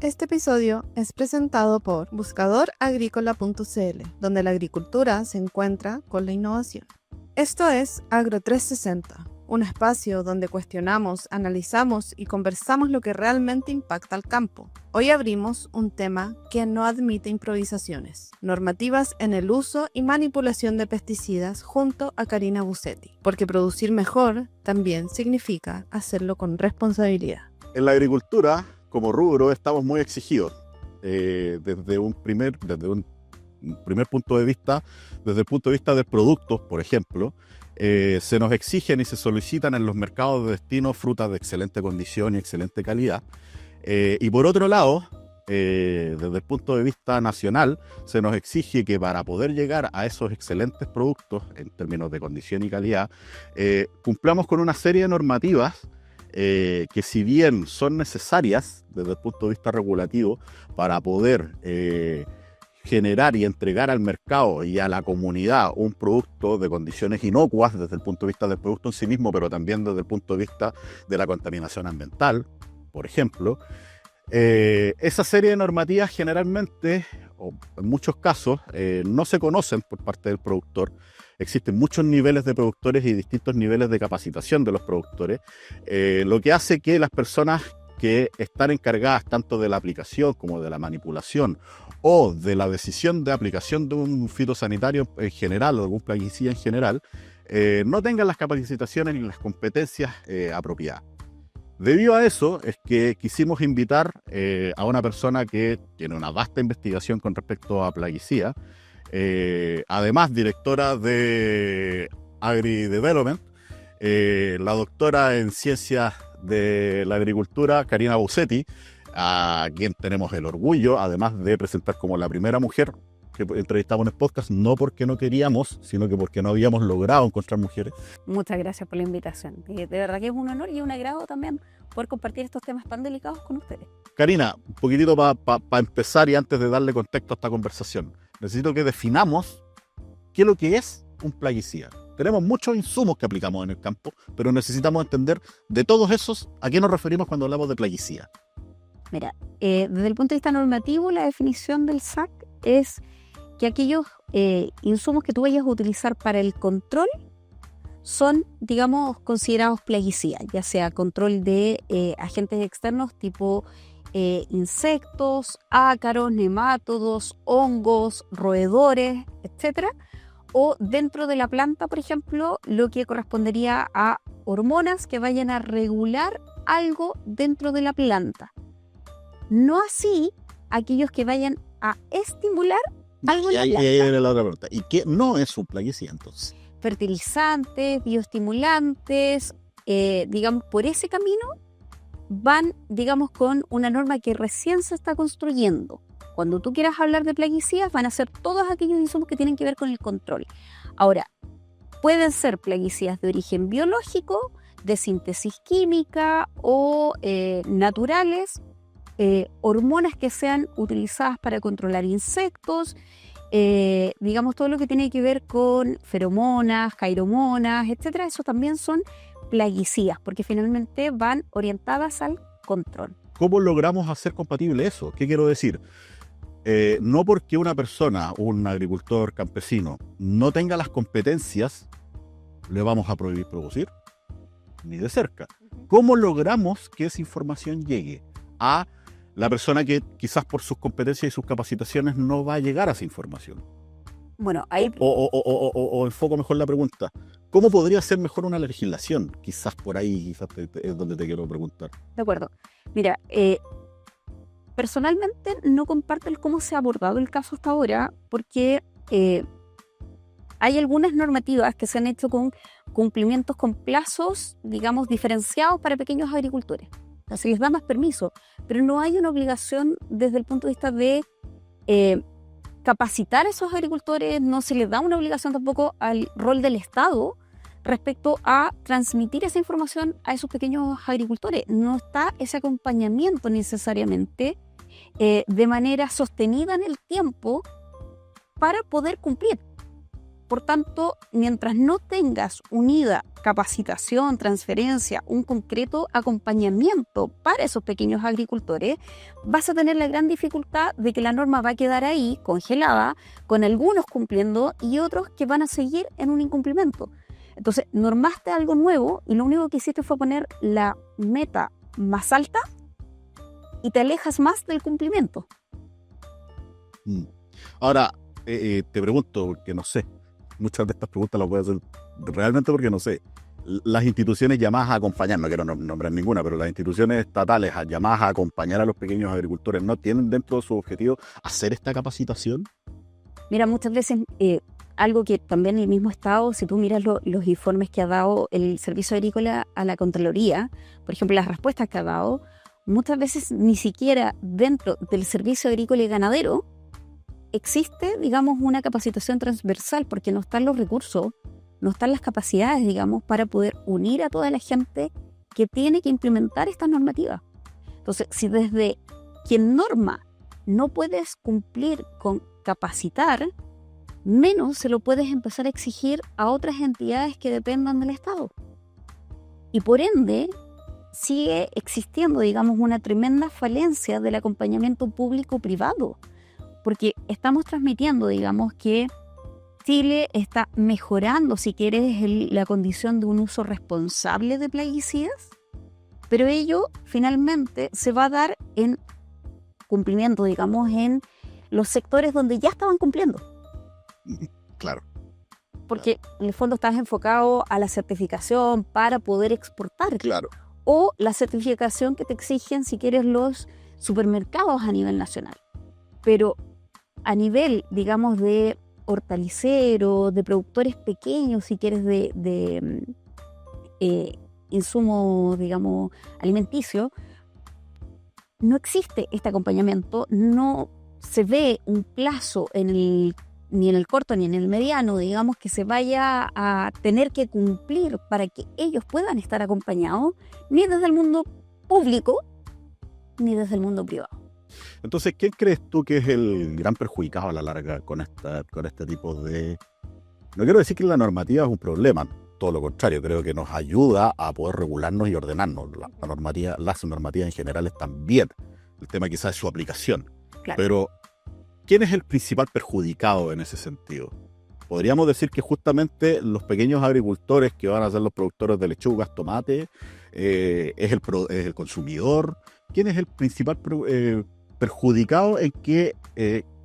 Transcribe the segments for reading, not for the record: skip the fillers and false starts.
Este episodio es presentado por buscadoragricola.cl, donde la agricultura se encuentra con la innovación. Esto es Agro360, un espacio donde cuestionamos, analizamos y conversamos lo que realmente impacta al campo. Hoy abrimos un tema que no admite improvisaciones: normativas en el uso y manipulación de pesticidas, junto a Karina Busetti, porque producir mejor también significa hacerlo con responsabilidad. En la agricultura, como rubro, estamos muy exigidos desde un primer punto de vista, desde el punto de vista de productos, por ejemplo. Se nos exigen y se solicitan en los mercados de destino frutas de excelente condición y excelente calidad. Y por otro lado, desde el punto de vista nacional, se nos exige que para poder llegar a esos excelentes productos en términos de condición y calidad, cumplamos con una serie de normativas que, si bien son necesarias desde el punto de vista regulativo para poder generar y entregar al mercado y a la comunidad un producto de condiciones inocuas desde el punto de vista del producto en sí mismo, pero también desde el punto de vista de la contaminación ambiental, por ejemplo, esa serie de normativas generalmente, o en muchos casos, no se conocen por parte del productor. Existen muchos niveles de productores y distintos niveles de capacitación de los productores, lo que hace que las personas que están encargadas tanto de la aplicación como de la manipulación o de la decisión de aplicación de un fitosanitario en general o de algún plaguicida en general, no tengan las capacitaciones ni las competencias apropiadas. Debido a eso es que quisimos invitar a una persona que tiene una vasta investigación con respecto a plaguicidas, además directora de AgriDevelopment, la doctora en Ciencias de la Agricultura, Karina Busetti, a quien tenemos el orgullo, además de presentar como la primera mujer que entrevistamos en el podcast, no porque no queríamos, sino que porque no habíamos logrado encontrar mujeres. Muchas gracias por la invitación. De verdad que es un honor y un agrado también poder compartir estos temas tan delicados con ustedes. Karina, un poquitito para empezar y antes de darle contexto a esta conversación, necesito que definamos qué es lo que es un plaguicida. Tenemos muchos insumos que aplicamos en el campo, pero necesitamos entender de todos esos a qué nos referimos cuando hablamos de plaguicida. Mira, desde el punto de vista normativo, la definición del SAC es que aquellos insumos que tú vayas a utilizar para el control son, digamos, considerados plaguicidas, ya sea control de agentes externos tipo insectos, ácaros, nemátodos, hongos, roedores, etcétera, o dentro de la planta, por ejemplo, lo que correspondería a hormonas que vayan a regular algo dentro de la planta. No así aquellos que vayan a estimular algo en la planta. Ahí viene la otra pregunta. ¿Y qué no es un plaguicida entonces? Fertilizantes, bioestimulantes, digamos, por ese camino van, digamos, con una norma que recién se está construyendo. Cuando tú quieras hablar de plaguicidas, van a ser todos aquellos insumos que tienen que ver con el control. Ahora, pueden ser plaguicidas de origen biológico, de síntesis química o naturales, hormonas que sean utilizadas para controlar insectos, digamos, todo lo que tiene que ver con feromonas, cairomonas, etcétera. Eso también son plaguicidas, porque finalmente van orientadas al control. ¿Cómo logramos hacer compatible eso? ¿Qué quiero decir? No porque una persona, un agricultor campesino, no tenga las competencias, le vamos a prohibir producir, ni de cerca. ¿Cómo logramos que esa información llegue a la persona que quizás por sus competencias y sus capacitaciones no va a llegar a esa información? Bueno, ahí... O enfoco mejor la pregunta. ¿Cómo podría ser mejor una legislación? Quizás por ahí es donde te quiero preguntar. De acuerdo. Mira, personalmente no comparto el cómo se ha abordado el caso hasta ahora, porque hay algunas normativas que se han hecho con cumplimientos con plazos, digamos, diferenciados para pequeños agricultores. O sea, se les da más permiso, pero no hay una obligación desde el punto de vista de capacitar a esos agricultores, no se les da una obligación tampoco al rol del Estado respecto a transmitir esa información a esos pequeños agricultores. No está ese acompañamiento necesariamente de manera sostenida en el tiempo para poder cumplir. Por tanto, mientras no tengas unida capacitación, transferencia, un concreto acompañamiento para esos pequeños agricultores, vas a tener la gran dificultad de que la norma va a quedar ahí, congelada, con algunos cumpliendo y otros que van a seguir en un incumplimiento. Entonces, normaste algo nuevo y lo único que hiciste fue poner la meta más alta y te alejas más del cumplimiento. Ahora, te pregunto, porque no sé, muchas de estas preguntas las voy a hacer realmente porque no sé. Las instituciones llamadas a acompañar, no quiero nombrar ninguna, pero las instituciones estatales llamadas a acompañar a los pequeños agricultores, ¿no tienen dentro de su objetivo hacer esta capacitación? Mira, muchas veces algo que también el mismo Estado, si tú miras los informes que ha dado el Servicio Agrícola a la Contraloría, por ejemplo, las respuestas que ha dado, muchas veces ni siquiera dentro del Servicio Agrícola y Ganadero existe, digamos, una capacitación transversal porque no están los recursos, no están las capacidades, digamos, para poder unir a toda la gente que tiene que implementar estas normativas. Entonces, si desde quien norma no puedes cumplir con capacitar, menos se lo puedes empezar a exigir a otras entidades que dependan del Estado. Y por ende, sigue existiendo, digamos, una tremenda falencia del acompañamiento público-privado, porque estamos transmitiendo, digamos, que Chile está mejorando, si quieres, la condición de un uso responsable de plaguicidas, pero ello finalmente se va a dar en cumplimiento, digamos, en los sectores donde ya estaban cumpliendo. Claro. Porque en el fondo estás enfocado a la certificación para poder exportar. Claro. O la certificación que te exigen, si quieres, los supermercados a nivel nacional. Pero a nivel, digamos, de hortaliceros, de productores pequeños, si quieres, de insumos, digamos, alimenticios, no existe este acompañamiento, no se ve un plazo ni en el corto ni en el mediano, digamos, que se vaya a tener que cumplir para que ellos puedan estar acompañados, ni desde el mundo público, ni desde el mundo privado. Entonces, ¿quién crees tú que es el gran perjudicado a la larga con este tipo de...? No quiero decir que la normativa es un problema, todo lo contrario, creo que nos ayuda a poder regularnos y ordenarnos. Las normativas en general están bien, el tema quizás es su aplicación. Claro. Pero, ¿quién es el principal perjudicado en ese sentido? Podríamos decir que justamente los pequeños agricultores que van a ser los productores de lechugas, tomate, es el consumidor. ¿Quién es el principal perjudicado en que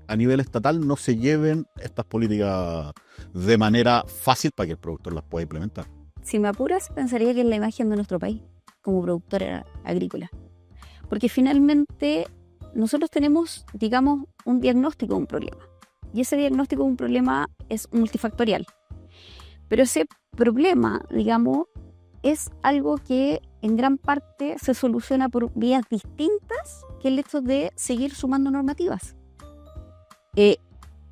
a nivel estatal no se lleven estas políticas de manera fácil para que el productor las pueda implementar? Si me apuras, pensaría que es la imagen de nuestro país como productora agrícola. Porque finalmente nosotros tenemos, digamos, un diagnóstico de un problema. Y ese diagnóstico de un problema es multifactorial. Pero ese problema, digamos, es algo que en gran parte se soluciona por vías distintas que el hecho de seguir sumando normativas.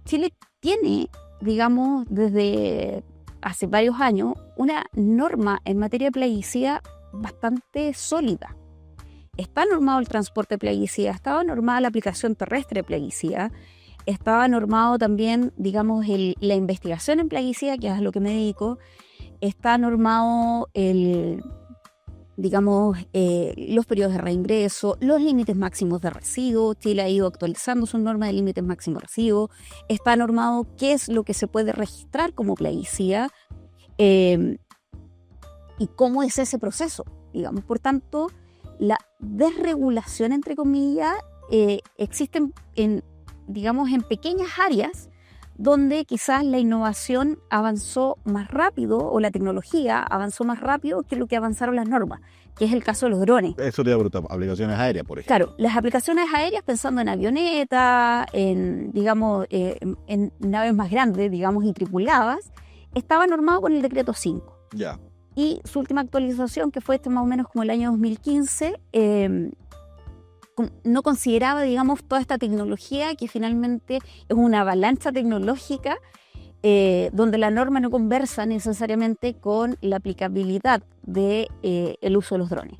Chile tiene, digamos, desde hace varios años, una norma en materia de plaguicida bastante sólida. Está normado el transporte de plaguicida, estaba normada la aplicación terrestre de plaguicida, estaba normado también, digamos, la investigación en plaguicida, que es a lo que me dedico, está normado los periodos de reingreso, los límites máximos de residuos. Chile ha ido actualizando su norma de límites máximos de residuos, está normado qué es lo que se puede registrar como plaguicida y cómo es ese proceso, digamos. Por tanto, la desregulación, entre comillas, existe en pequeñas áreas donde quizás la innovación avanzó más rápido o la tecnología avanzó más rápido que lo que avanzaron las normas, que es el caso de los drones. Eso te da aplicaciones aéreas, por ejemplo. Claro, las aplicaciones aéreas, pensando en avionetas, en naves más grandes, digamos, y tripuladas, estaba normado con el decreto 5. Ya. Y su última actualización, que fue más o menos como el año 2015, no consideraba, digamos, toda esta tecnología que finalmente es una avalancha tecnológica donde la norma no conversa necesariamente con la aplicabilidad del uso de los drones.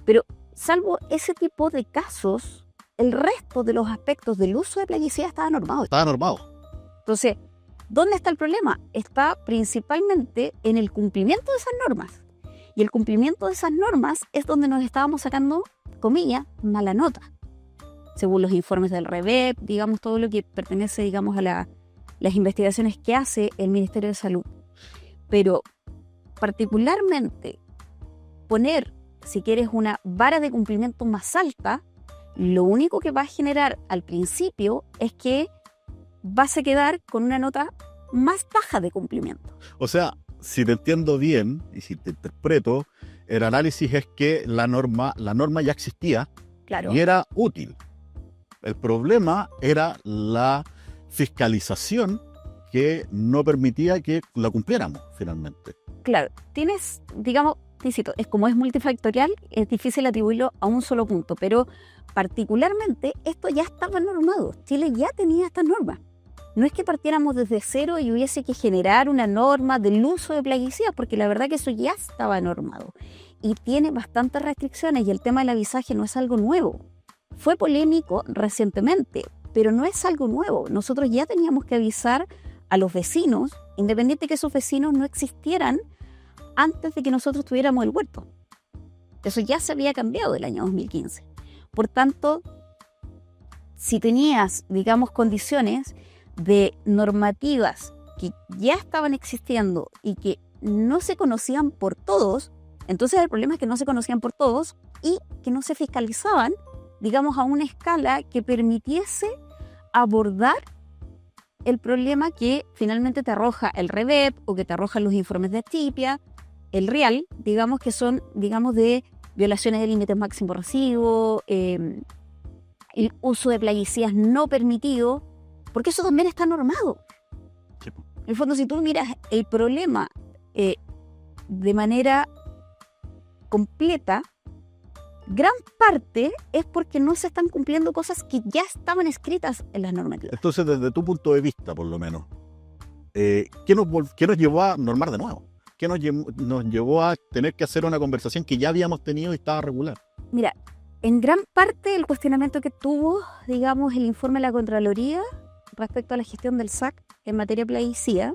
Pero salvo ese tipo de casos, el resto de los aspectos del uso de plaguicidas estaba normado. Estaba normado. Entonces, ¿dónde está el problema? Está principalmente en el cumplimiento de esas normas. Y el cumplimiento de esas normas es donde nos estábamos sacando, comillas, mala nota. Según los informes del REVEP, digamos, todo lo que pertenece, digamos, a las investigaciones que hace el Ministerio de Salud. Pero particularmente poner, si quieres, una vara de cumplimiento más alta, lo único que va a generar al principio es que vas a quedar con una nota más baja de cumplimiento. O sea, si te entiendo bien y si te interpreto, el análisis es que la norma ya existía, Claro. y era útil. El problema era la fiscalización que no permitía que la cumpliéramos finalmente. Claro, tienes, digamos, te insisto, es como es multifactorial, es difícil atribuirlo a un solo punto, pero particularmente esto ya estaba normado. Chile ya tenía estas normas. No es que partiéramos desde cero y hubiese que generar una norma del uso de plaguicidas, porque la verdad que eso ya estaba normado y tiene bastantes restricciones, y el tema del avisaje no es algo nuevo. Fue polémico recientemente, pero no es algo nuevo. Nosotros ya teníamos que avisar a los vecinos, independiente que esos vecinos no existieran antes de que nosotros tuviéramos el huerto. Eso ya se había cambiado del año 2015. Por tanto, si tenías, digamos, condiciones de normativas que ya estaban existiendo y que no se conocían por todos, entonces el problema es que no se conocían por todos y que no se fiscalizaban, digamos, a una escala que permitiese abordar el problema que finalmente te arroja el REVEP o que te arrojan los informes de Atipia, el REAL, digamos, que son, digamos, de violaciones de límites máximos residuos, el uso de plaguicidas no permitido, porque eso también está normado. Sí. En el fondo, si tú miras el problema de manera completa, gran parte es porque no se están cumpliendo cosas que ya estaban escritas en las normativas. Entonces, desde tu punto de vista, por lo menos, ¿qué nos llevó a normar de nuevo? ¿Qué nos llevó a tener que hacer una conversación que ya habíamos tenido y estaba regular? Mira, en gran parte el cuestionamiento que tuvo, digamos, el informe de la Contraloría respecto a la gestión del SAC en materia plaguicida,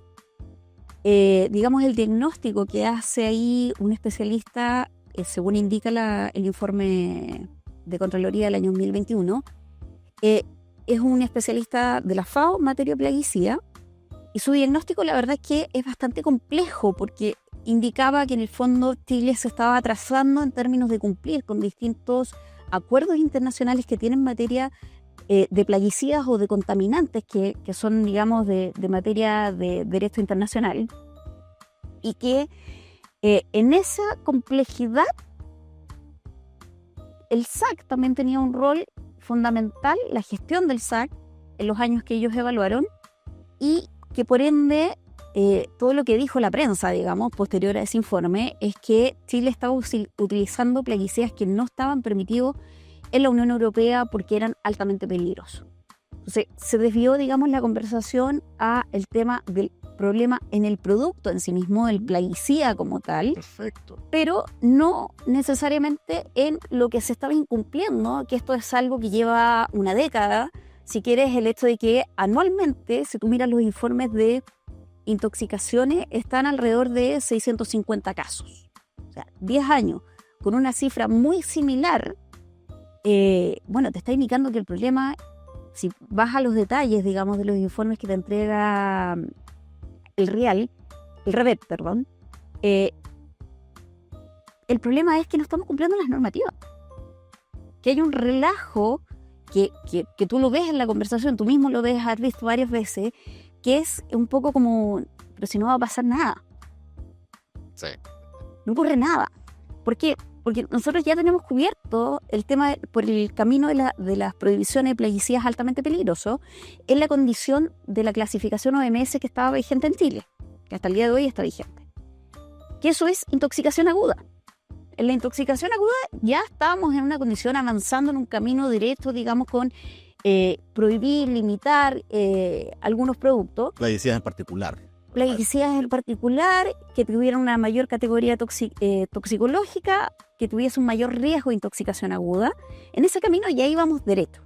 digamos, el diagnóstico que hace ahí un especialista, según indica el informe de Contraloría del año 2021, es un especialista de la FAO en materia plaguicida, y su diagnóstico la verdad es que es bastante complejo porque indicaba que en el fondo Chile se estaba atrasando en términos de cumplir con distintos acuerdos internacionales que tienen materia de plaguicidas o de contaminantes que son, digamos, de materia de derecho internacional, y que en esa complejidad el SAC también tenía un rol fundamental, la gestión del SAC en los años que ellos evaluaron, y que por ende todo lo que dijo la prensa, digamos, posterior a ese informe, es que Chile estaba utilizando plaguicidas que no estaban permitidos en la Unión Europea porque eran altamente peligrosos. Entonces se desvió, digamos, la conversación a el tema del problema en el producto en sí mismo, del plaguicida como tal, Perfecto. pero no necesariamente en lo que se estaba incumpliendo, que esto es algo que lleva una década. Si quieres, el hecho de que anualmente, si tú miras los informes de intoxicaciones, están alrededor de 650 casos. O sea, 10 años con una cifra muy similar, bueno, te está indicando que el problema, si vas a los detalles, digamos, de los informes que te entrega el REVEP, perdón, el problema es que no estamos cumpliendo las normativas. Que hay un relajo que tú lo ves en la conversación, tú mismo lo ves, has visto varias veces, que es un poco como, pero si no va a pasar nada. Sí. No ocurre nada. ¿Por qué? Porque nosotros ya tenemos cubierto el tema por el camino de las prohibiciones de plaguicidas altamente peligrosos en la condición de la clasificación OMS que estaba vigente en Chile, que hasta el día de hoy está vigente. Que eso es intoxicación aguda. En la intoxicación aguda ya estábamos en una condición avanzando en un camino directo, digamos, con prohibir, limitar algunos productos. Plaguicidas en particular. Plaguicidas en particular, que tuvieran una mayor categoría toxicológica, que tuviese un mayor riesgo de intoxicación aguda. En ese camino ya íbamos derecho.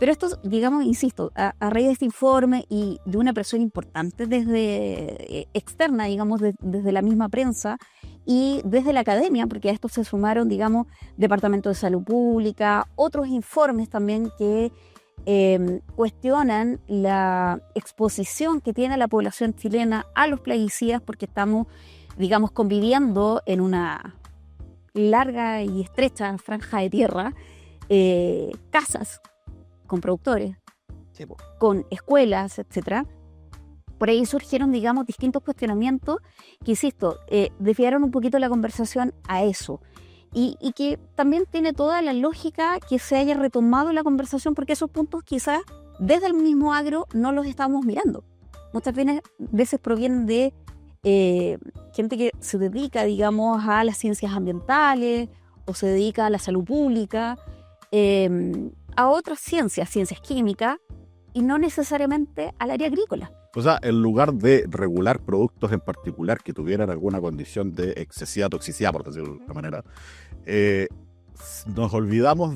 Pero esto, digamos, insisto, a raíz de este informe y de una presión importante desde externa, digamos, desde la misma prensa y desde la academia, porque a esto se sumaron, digamos, Departamento de Salud Pública, otros informes también que cuestionan la exposición que tiene la población chilena a los plaguicidas, porque estamos, digamos, conviviendo en una larga y estrecha franja de tierra, casas con productores, Sí, po. con escuelas, etcétera. Por ahí surgieron, digamos, distintos cuestionamientos que, insisto, desviaron un poquito la conversación a eso. Y que también tiene toda la lógica que se haya retomado la conversación, porque esos puntos quizás desde el mismo agro no los estamos mirando. Muchas veces provienen de gente que se dedica, digamos, a las ciencias ambientales o se dedica a la salud pública, a otras ciencias químicas, y no necesariamente al área agrícola. O sea, en lugar de regular productos en particular que tuvieran alguna condición de excesiva toxicidad, por decirlo de alguna manera, nos olvidamos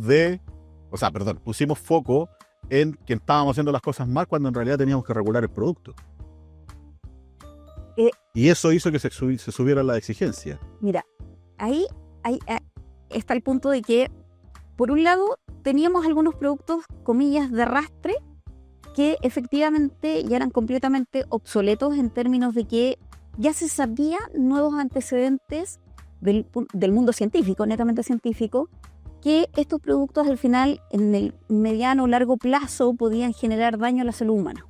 pusimos foco en que estábamos haciendo las cosas mal cuando en realidad teníamos que regular el producto. Y eso hizo que se subiera la exigencia. Mira, ahí está el punto de que, por un lado, teníamos algunos productos, comillas, de arrastre, que efectivamente ya eran completamente obsoletos en términos de que ya se sabían nuevos antecedentes del mundo científico, netamente científico, que estos productos al final, en el mediano o largo plazo, podían generar daño a la salud humana.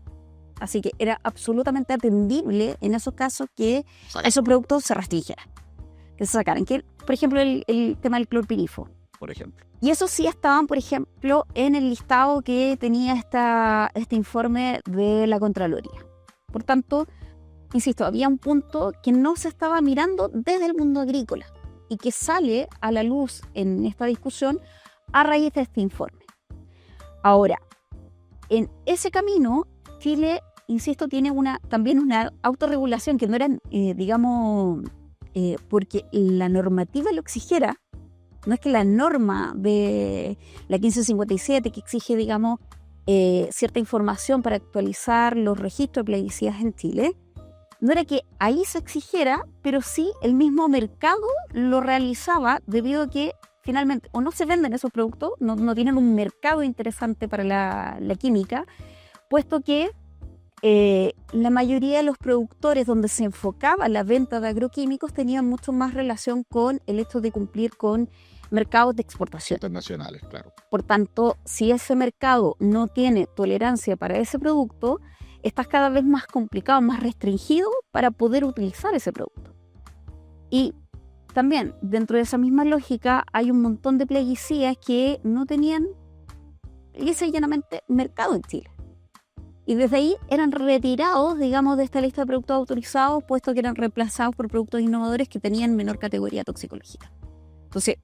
Así que era absolutamente atendible en esos casos que esos productos se restringieran, que se sacaran. Que, por ejemplo, el tema del clorpirifos. Por ejemplo. Y esos sí estaban, por ejemplo, en el listado que tenía este informe de la Contraloría. Por tanto, insisto, había un punto que no se estaba mirando desde el mundo agrícola y que sale a la luz en esta discusión a raíz de este informe. Ahora, en ese camino, Chile, insisto, tiene también una autorregulación que no era, porque la normativa lo exigiera. No es que la norma de la 1557, que exige, digamos, cierta información para actualizar los registros de plaguicidas en Chile, no era que ahí se exigiera, pero sí el mismo mercado lo realizaba, debido a que finalmente o no se venden esos productos, no tienen un mercado interesante para la química, puesto que la mayoría de los productores donde se enfocaba la venta de agroquímicos tenían mucho más relación con el hecho de cumplir con mercados de exportación internacionales, claro. Por tanto, si ese mercado no tiene tolerancia para ese producto, estás cada vez más complicado, más restringido para poder utilizar ese producto. Y también, dentro de esa misma lógica, hay un montón de plaguicidas que no tenían, lisa y llanamente, mercado en Chile. Y desde ahí eran retirados, digamos, de esta lista de productos autorizados, puesto que eran reemplazados por productos innovadores que tenían menor categoría toxicológica. Entonces,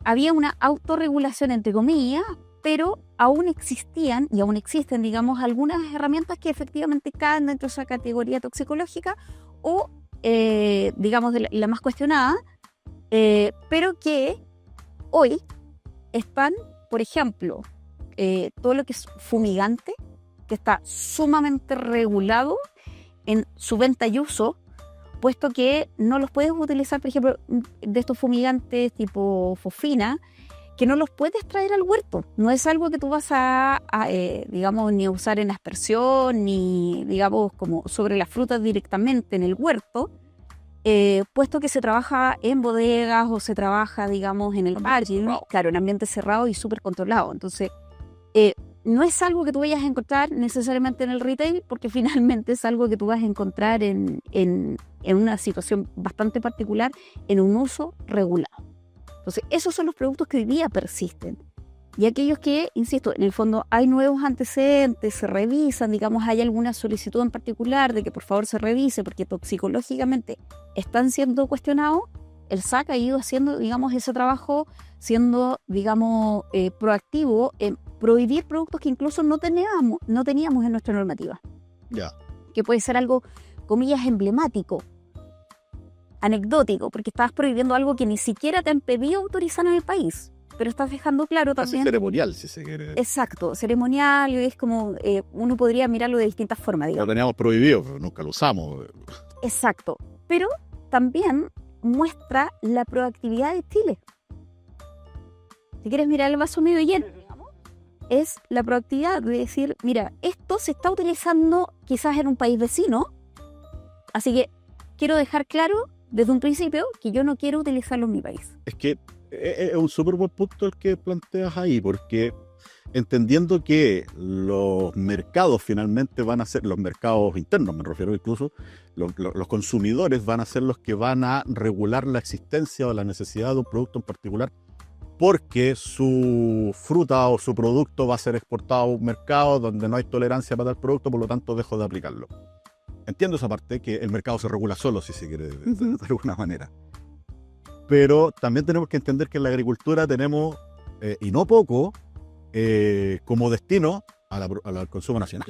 había una autorregulación, entre comillas, pero aún existían y aún existen, digamos, algunas herramientas que efectivamente caen dentro de esa categoría toxicológica o, digamos, de la más cuestionada, pero que hoy están, por ejemplo, todo lo que es fumigante, que está sumamente regulado en su venta y uso, puesto que no los puedes utilizar, por ejemplo, de estos fumigantes tipo fosfina, que no los puedes traer al huerto. No es algo que tú vas digamos, ni a usar en aspersión, ni, digamos, como sobre las frutas directamente en el huerto, puesto que se trabaja en bodegas o se trabaja, digamos, en el packaging, claro, en ambiente cerrado y súper controlado. Entonces, no es algo que tú vayas a encontrar necesariamente en el retail, porque finalmente es algo que tú vas a encontrar en una situación bastante particular, en un uso regulado. Entonces, esos son los productos que hoy día persisten. Y aquellos que, insisto, en el fondo hay nuevos antecedentes, se revisan, digamos, hay alguna solicitud en particular de que por favor se revise porque toxicológicamente están siendo cuestionados, el SAC ha ido haciendo, digamos, ese trabajo, siendo, digamos, proactivo en prohibir productos que incluso no teníamos en nuestra normativa. Ya. Que puede ser algo, comillas, emblemático, anecdótico, porque estabas prohibiendo algo que ni siquiera te han pedido autorizar en el país. pero estás dejando claro Casi también. ceremonial, si se quiere. Exacto, ceremonial, es como uno podría mirarlo de distintas formas, Lo digamos. teníamos prohibido, pero nunca lo usamos. Exacto, pero también muestra la proactividad de Chile. Si quieres mirar el vaso medio lleno, digamos, es la proactividad de decir, mira, esto se está utilizando quizás en un país vecino, así que quiero dejar claro desde un principio que yo no quiero utilizarlo en mi país. Es que es un súper buen punto el que planteas ahí, porque entendiendo que los mercados finalmente van a ser, los mercados internos me refiero incluso, los consumidores van a ser los que van a regular la existencia o la necesidad de un producto en particular, porque su fruta o su producto va a ser exportado a un mercado donde no hay tolerancia para tal producto, por lo tanto dejo de aplicarlo. Entiendo esa parte, que el mercado se regula solo, si se quiere, de alguna manera. Pero también tenemos que entender que en la agricultura tenemos, y no poco, como destino al consumo nacional.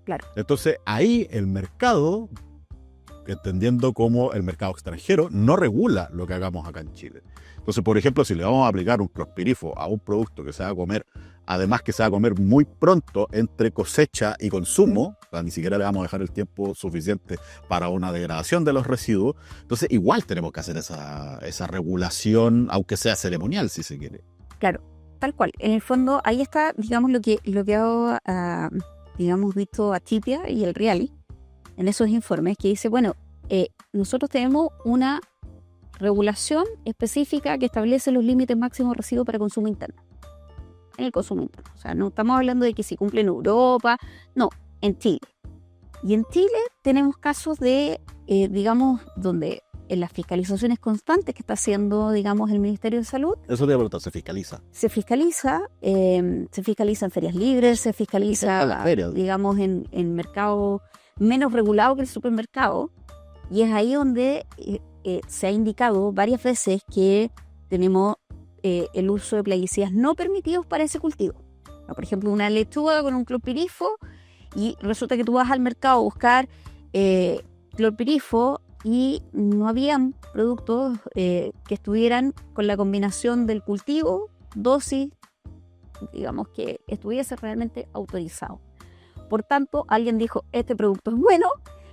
Claro. Entonces, ahí el mercado, entendiendo como el mercado extranjero, no regula lo que hagamos acá en Chile. Entonces, por ejemplo, si le vamos a aplicar un clospirifo a un producto que se va a comer, además que se va a comer muy pronto entre cosecha y consumo, o sea, ni siquiera le vamos a dejar el tiempo suficiente para una degradación de los residuos, entonces igual tenemos que hacer esa regulación, aunque sea ceremonial, si se quiere. Claro, tal cual. En el fondo, ahí está, digamos, lo que ha, digamos, visto Achipia y el Reali en esos informes, que dice, bueno, nosotros tenemos una regulación específica que establece los límites máximos de residuos para consumo interno. En el consumo interno. O sea, no estamos hablando de que si cumple en Europa, no, en Chile. Y en Chile tenemos casos de, digamos, donde en las fiscalizaciones constantes que está haciendo, digamos, el Ministerio de Salud. Eso te preguntar, ¿se fiscaliza? Se fiscaliza en ferias libres, se fiscaliza, digamos, en mercado menos regulado que el supermercado. Y es ahí donde se ha indicado varias veces que tenemos el uso de plaguicidas no permitidos para ese cultivo. Por ejemplo, una lechuga con un clorpirifo y resulta que tú vas al mercado a buscar clorpirifo y no habían productos que estuvieran con la combinación del cultivo, dosis, digamos, que estuviese realmente autorizado. Por tanto, alguien dijo, este producto es bueno,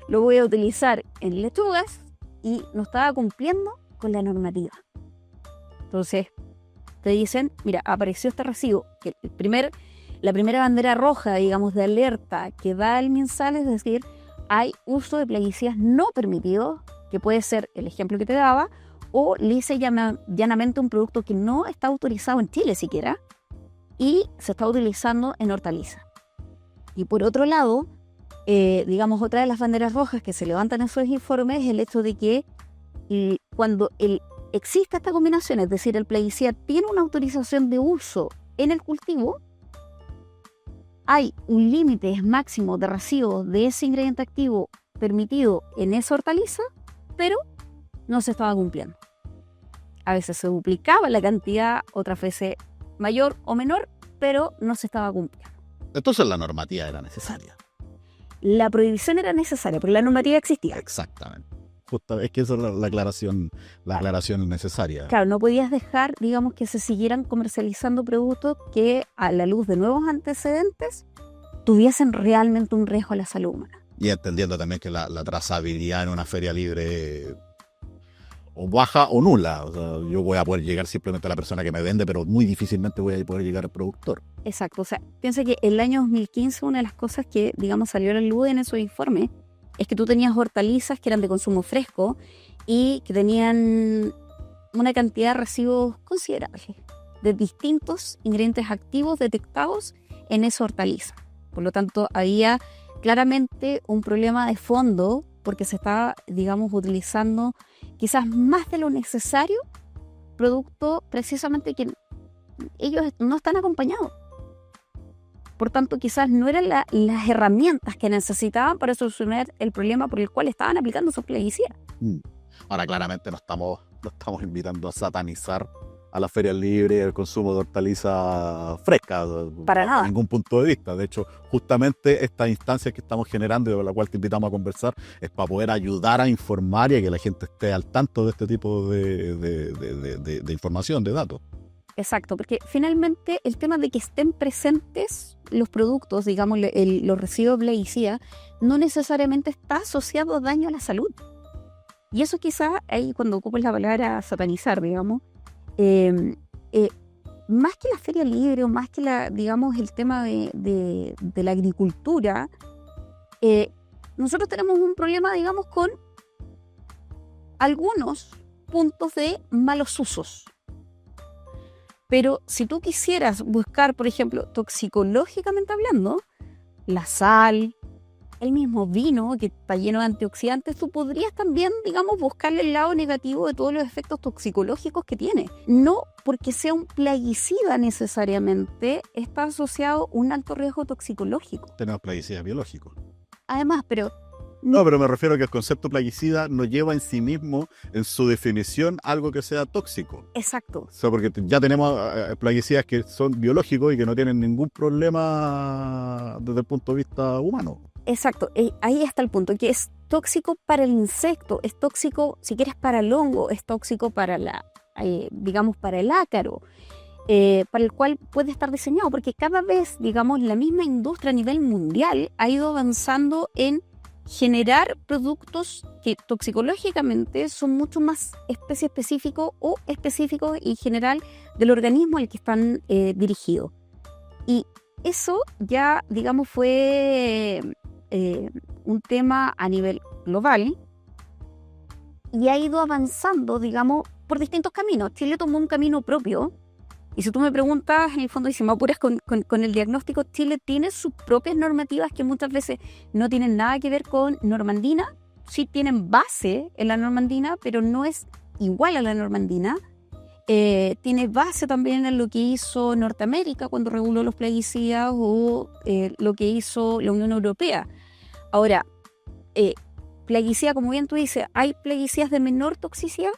lo voy a utilizar en lechugas y no estaba cumpliendo con la normativa. Entonces, te dicen, mira, apareció este residuo, que la primera bandera roja, digamos, de alerta que da el MinSal, es decir, hay uso de plaguicidas no permitidos, que puede ser el ejemplo que te daba, o lisa y llanamente un producto que no está autorizado en Chile siquiera, y se está utilizando en hortalizas. Y por otro lado, digamos, otra de las banderas rojas que se levantan en esos informes es el hecho de que cuando existe esta combinación, es decir, el plaguicida tiene una autorización de uso en el cultivo, hay un límite máximo de residuos de ese ingrediente activo permitido en esa hortaliza, pero no se estaba cumpliendo. A veces se duplicaba la cantidad, otras veces mayor o menor, pero no se estaba cumpliendo. Entonces la normativa era necesaria. La prohibición era necesaria, pero la normativa existía. Exactamente. Justo, es que esa es la aclaración necesaria. Claro, no podías dejar, digamos, que se siguieran comercializando productos que, a la luz de nuevos antecedentes, tuviesen realmente un riesgo a la salud humana. Y entendiendo también que la trazabilidad en una feria libre o baja o nula. O sea, yo voy a poder llegar simplemente a la persona que me vende, pero muy difícilmente voy a poder llegar al productor. Exacto. O sea, piensa que el año 2015 una de las cosas que, digamos, salió a la luz en esos informes es que tú tenías hortalizas que eran de consumo fresco y que tenían una cantidad de residuos considerable de distintos ingredientes activos detectados en esa hortaliza. Por lo tanto, había claramente un problema de fondo porque se estaba, digamos, utilizando quizás más de lo necesario producto precisamente que ellos no están acompañados. Por tanto, quizás no eran las herramientas que necesitaban para solucionar el problema por el cual estaban aplicando esos plaguicidas. Ahora, claramente no estamos invitando a satanizar a las ferias libres el consumo de hortalizas frescas. Para nada. Desde ningún punto de vista. De hecho, justamente esta instancia que estamos generando y de la cual te invitamos a conversar es para poder ayudar a informar y a que la gente esté al tanto de este tipo de información, de datos. Exacto, porque finalmente el tema de que estén presentes los productos, digamos, los residuos de plaguicida, no necesariamente está asociado a daño a la salud. Y eso quizás ahí cuando ocupas la palabra satanizar, digamos, más que la feria libre o más que digamos, el tema de la agricultura, nosotros tenemos un problema, digamos, con algunos puntos de malos usos. Pero si tú quisieras buscar, por ejemplo, toxicológicamente hablando, la sal, el mismo vino que está lleno de antioxidantes, tú podrías también, digamos, buscarle el lado negativo de todos los efectos toxicológicos que tiene. No porque sea un plaguicida necesariamente está asociado a un alto riesgo toxicológico. Tenemos plaguicidas biológicos. Además, pero No, pero me refiero a que el concepto plaguicida no lleva en sí mismo, en su definición, algo que sea tóxico. exacto. O sea, porque ya tenemos plaguicidas que son biológicos y que no tienen ningún problema desde el punto de vista humano. Exacto, ahí está el punto, que es tóxico para el insecto, es tóxico, si quieres, para el hongo, es tóxico para digamos, para el ácaro, para el cual puede estar diseñado, porque cada vez, digamos, la misma industria a nivel mundial ha ido avanzando en generar productos que toxicológicamente son mucho más especie específicos o específicos en general del organismo al que están dirigidos. Y eso ya, digamos, fue un tema a nivel global y ha ido avanzando, digamos, por distintos caminos. Chile tomó un camino propio y si tú me preguntas, en el fondo, y si me apuras con el diagnóstico, Chile tiene sus propias normativas que muchas veces no tienen nada que ver con normandina, sí tienen base en la normandina, pero no es igual a la normandina. Tiene base también en lo que hizo Norteamérica cuando reguló los plaguicidas o lo que hizo la Unión Europea. Ahora, plaguicida, como bien tú dices, hay plaguicidas de menor toxicidad,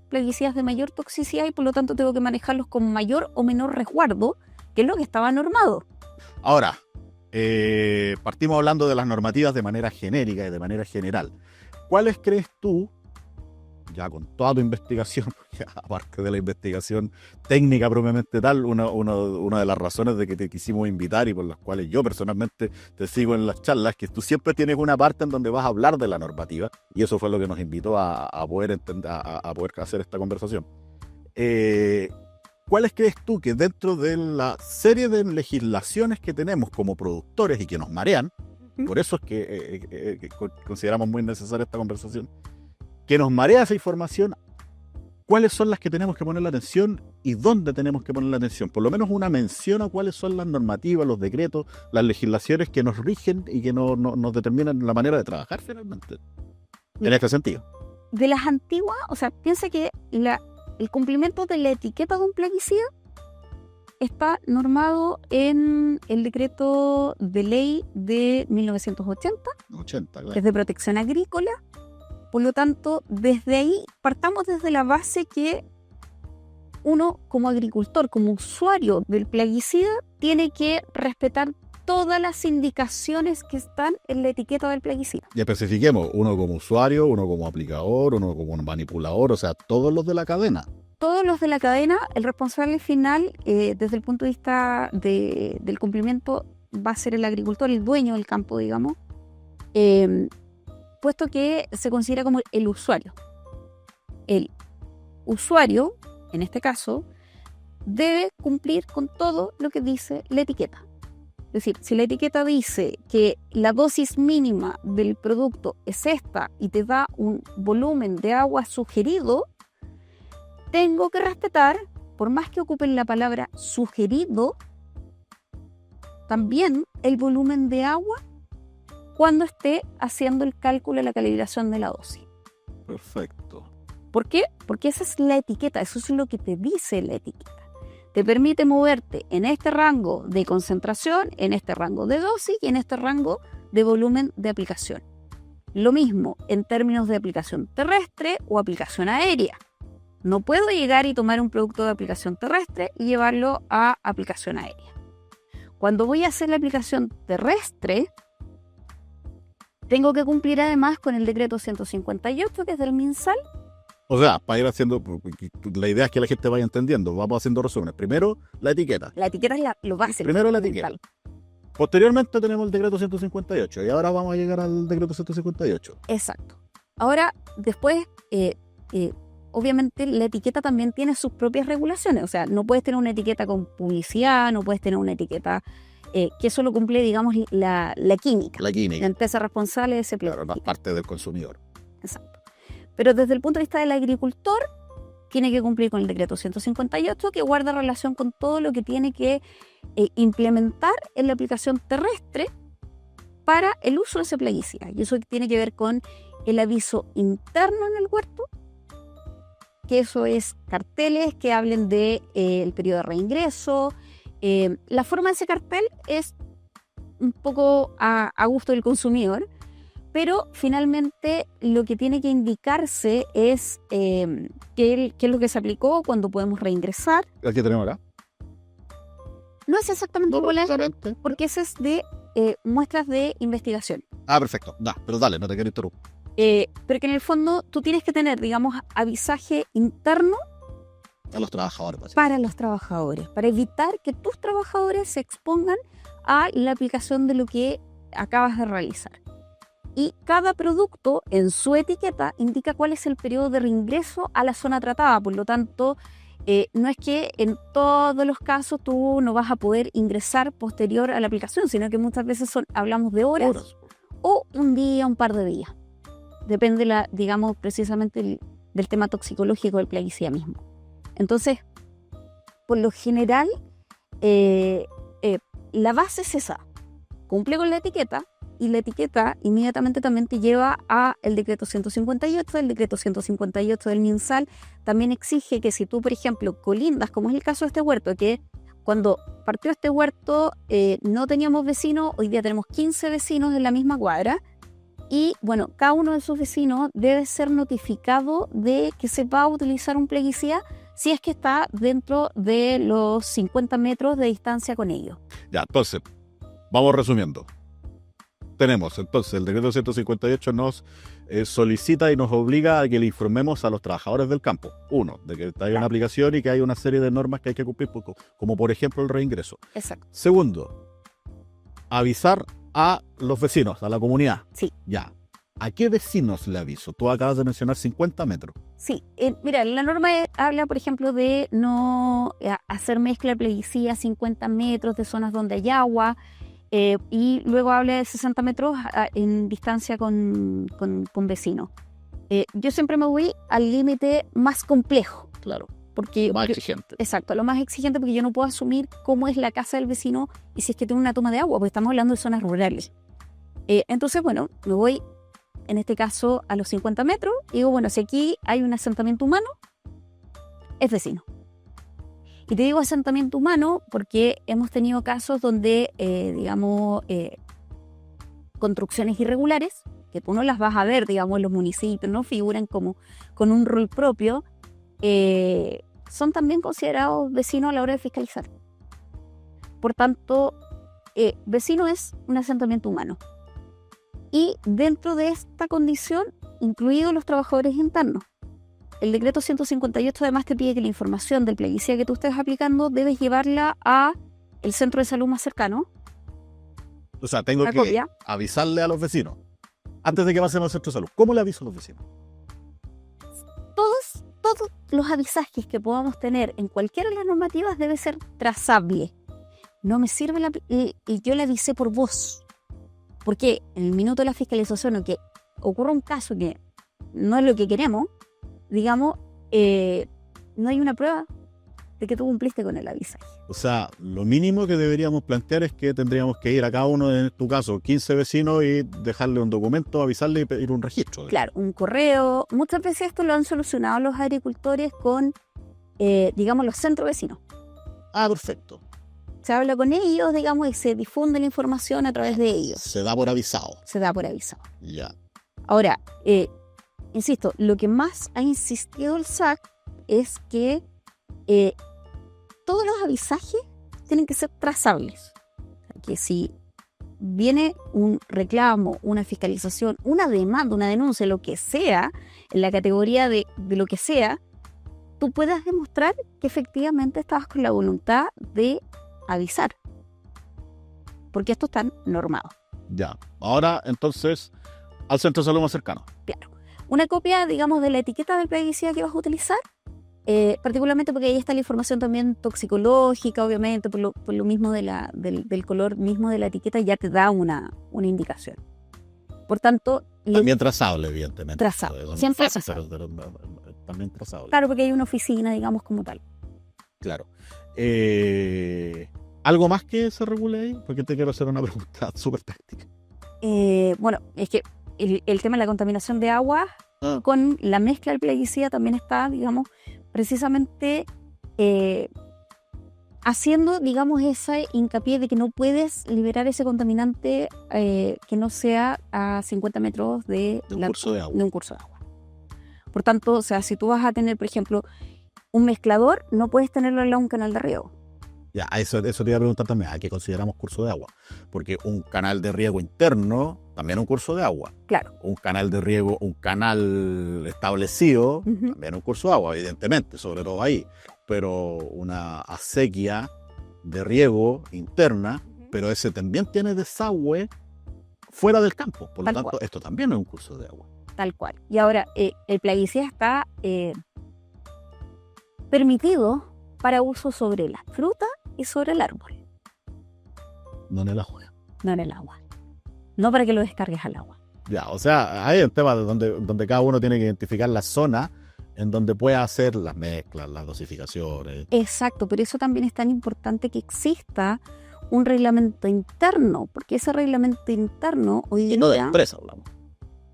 plaguicidas de mayor toxicidad y por lo tanto tengo que manejarlos con mayor o menor resguardo, que es lo que estaba normado. Ahora, partimos hablando de las normativas de manera genérica y de manera general. ¿Cuáles crees tú, ya con toda tu investigación, aparte de la investigación técnica propiamente tal, una de las razones de que te quisimos invitar y por las cuales yo personalmente te sigo en las charlas, que tú siempre tienes una parte en donde vas a hablar de la normativa, y eso fue lo que nos invitó a poder hacer esta conversación. ¿Cuáles crees tú que dentro de la serie de legislaciones que tenemos como productores y que nos marean, por eso es que consideramos muy necesaria esta conversación, que nos marea esa información, cuáles son las que tenemos que poner la atención y dónde tenemos que poner la atención? Por lo menos una mención a cuáles son las normativas, los decretos, las legislaciones que nos rigen y que nos determinan la manera de trabajar finalmente. En este sentido. De las antiguas, o sea, piensa que el cumplimiento de la etiqueta de un plaguicida está normado en el decreto de ley de 1980, claro. que es de protección agrícola. Por lo tanto, desde ahí partamos desde la base que uno como agricultor, como usuario del plaguicida, tiene que respetar todas las indicaciones que están en la etiqueta del plaguicida. Y especifiquemos, uno como usuario, uno como aplicador, uno como manipulador, o sea, todos los de la cadena. Todos los de la cadena, el responsable final, desde el punto de vista del cumplimiento, va a ser el agricultor, el dueño del campo, digamos, puesto que se considera como el usuario. El usuario, en este caso, debe cumplir con todo lo que dice la etiqueta. Es decir, si la etiqueta dice que la dosis mínima del producto es esta y te da un volumen de agua sugerido, tengo que respetar, por más que ocupen la palabra sugerido, también el volumen de agua cuando esté haciendo el cálculo de la calibración de la dosis. Perfecto. ¿Por qué? Porque esa es la etiqueta, eso es lo que te dice la etiqueta. Te permite moverte en este rango de concentración, en este rango de dosis y en este rango de volumen de aplicación. Lo mismo en términos de aplicación terrestre o aplicación aérea. No puedo llegar y tomar un producto de aplicación terrestre y llevarlo a aplicación aérea. Cuando voy a hacer la aplicación terrestre, tengo que cumplir además con el decreto 158, que es del MinSal. O sea, para ir haciendo, la idea es que la gente vaya entendiendo. Vamos haciendo resúmenes. Primero, la etiqueta. La etiqueta es lo básico. Primero la etiqueta. Posteriormente tenemos el decreto 158 y ahora vamos a llegar al decreto 158. Exacto. Ahora, después, obviamente la etiqueta también tiene sus propias regulaciones. O sea, no puedes tener una etiqueta con publicidad, no puedes tener una etiqueta que solo cumple, digamos, la química. La química. La empresa responsable de ese Claro, producto. no es parte del consumidor. Exacto. Pero desde el punto de vista del agricultor, tiene que cumplir con el decreto 158, que guarda relación con todo lo que tiene que implementar en la aplicación terrestre para el uso de ese plaguicida. Y eso tiene que ver con el aviso interno en el huerto, que eso es carteles que hablen de el periodo de reingreso. La forma de ese cartel es un poco a gusto del consumidor, pero finalmente lo que tiene que indicarse es qué es lo que se aplicó, cuándo podemos reingresar. Aquí tenemos acá. No es exactamente No, igual, exactamente. porque ese es de muestras de investigación. Ah, perfecto. Pero dale, no te quiero interrumpir. Pero que en el fondo tú tienes que tener, digamos, avisaje interno A los trabajadores. Pues. para los trabajadores, para evitar que tus trabajadores se expongan a la aplicación de lo que acabas de realizar. Y cada producto en su etiqueta indica cuál es el periodo de reingreso a la zona tratada. Por lo tanto, no es que en todos los casos tú no vas a poder ingresar posterior a la aplicación, sino que muchas veces hablamos de horas o un día, un par de días. Depende, digamos, precisamente del tema toxicológico del plaguicida mismo. Entonces, por lo general, la base es esa. Cumple con la etiqueta, y la etiqueta inmediatamente también te lleva a el decreto 158. El decreto 158 del MinSal también exige que si tú, por ejemplo, colindas, como es el caso de este huerto, que cuando partió este huerto no teníamos vecinos, hoy día tenemos 15 vecinos en la misma cuadra, y bueno, cada uno de esos vecinos debe ser notificado de que se va a utilizar un plaguicida si es que está dentro de los 50 metros de distancia con ellos. Ya, entonces, vamos resumiendo. Tenemos, entonces, el decreto 158 nos solicita y nos obliga a que le informemos a los trabajadores del campo. Uno, de que hay una aplicación y que hay una serie de normas que hay que cumplir, como por ejemplo el reingreso. Exacto. Segundo, avisar a los vecinos, a la comunidad. Sí. Ya. ¿A qué vecinos le aviso? Tú acabas de mencionar 50 metros. Sí, mira, la norma habla, por ejemplo, de no hacer mezcla de plaguicida a 50 metros de zonas donde hay agua, y luego habla de 60 metros en distancia con vecinos. Yo siempre me voy al límite más complejo. Claro. Porque Más exigente. Exacto, lo más exigente, porque yo no puedo asumir cómo es la casa del vecino y si es que tiene una toma de agua, porque estamos hablando de zonas rurales. Entonces, bueno, me voy en este caso a los 50 metros y digo, bueno, si aquí hay un asentamiento humano, es vecino. Y te digo asentamiento humano porque hemos tenido casos donde, construcciones irregulares, que tú no las vas a ver, digamos, en los municipios, no figuran como con un rol propio, son también considerados vecinos a la hora de fiscalizar. Por tanto, vecino es un asentamiento humano. Y dentro de esta condición, incluidos los trabajadores internos. El decreto 158 además te pide que la información del plaguicida que tú estés aplicando debes llevarla a el centro de salud más cercano. O sea, tengo Una que copia. avisarle a los vecinos antes de que pasemos al centro de salud. ¿Cómo le aviso a los vecinos? Todos los avisajes que podamos tener en cualquiera de las normativas debe ser trazable. No me sirve y yo le avisé por voz. Porque en el minuto de la fiscalización o que ocurra un caso que no es lo que queremos, digamos, no hay una prueba de que tú cumpliste con el avisaje. O sea, lo mínimo que deberíamos plantear es que tendríamos que ir a cada uno, en tu caso, 15 vecinos y dejarle un documento, avisarle y pedir un registro. Claro, un correo. Muchas veces esto lo han solucionado los agricultores con, los centros vecinos. Ah, perfecto. Se habla con ellos, digamos, y se difunde la información a través de ellos. Se da por avisado. Se da por avisado. Ya. Ahora, insisto, lo que más ha insistido el SAC es que todos los avisajes tienen que ser trazables. O sea, que si viene un reclamo, una fiscalización, una demanda, una denuncia, lo que sea, en la categoría de lo que sea, tú puedas demostrar que efectivamente estabas con la voluntad de avisar. Porque esto está normado. Ya. Ahora, entonces, al centro de salud más cercano. Claro. Una copia, digamos, de la etiqueta del plaguicida que vas a utilizar, particularmente porque ahí está la información también toxicológica, obviamente, por lo mismo del color mismo de la etiqueta, ya te da una indicación. Por tanto... También trazable, evidentemente. Trazable, siempre trazable. También trazable. Claro, porque hay una oficina, digamos, como tal. Claro. ¿Algo más que se regule ahí? Porque te quiero hacer una pregunta súper práctica. Bueno, es que el tema de la contaminación de agua con la mezcla del plaguicida también está, digamos, precisamente haciendo, digamos, ese hincapié de que no puedes liberar ese contaminante que no sea a 50 metros de un curso de agua. De un curso de agua. Por tanto, o sea, si tú vas a tener, por ejemplo, un mezclador, no puedes tenerlo al lado de un canal de riego. Ya, eso te iba a preguntar también, ¿a qué consideramos curso de agua? Porque un canal de riego interno también es un curso de agua. Claro. Un canal de riego, un canal establecido, también es un curso de agua, evidentemente, sobre todo ahí. Pero una acequia de riego interna, pero ese también tiene desagüe fuera del campo. Por lo tanto, esto también es un curso de agua. Tal cual. Y ahora, el plaguicida está permitido para uso sobre la fruta y sobre el árbol. No en el agua. No en el agua. No para que lo descargues al agua. Ya, o sea, hay un tema donde cada uno tiene que identificar la zona en donde pueda hacer las mezclas, las dosificaciones. Exacto, por eso también es tan importante que exista un reglamento interno, porque ese reglamento interno hoy día... Y no de empresa hablamos.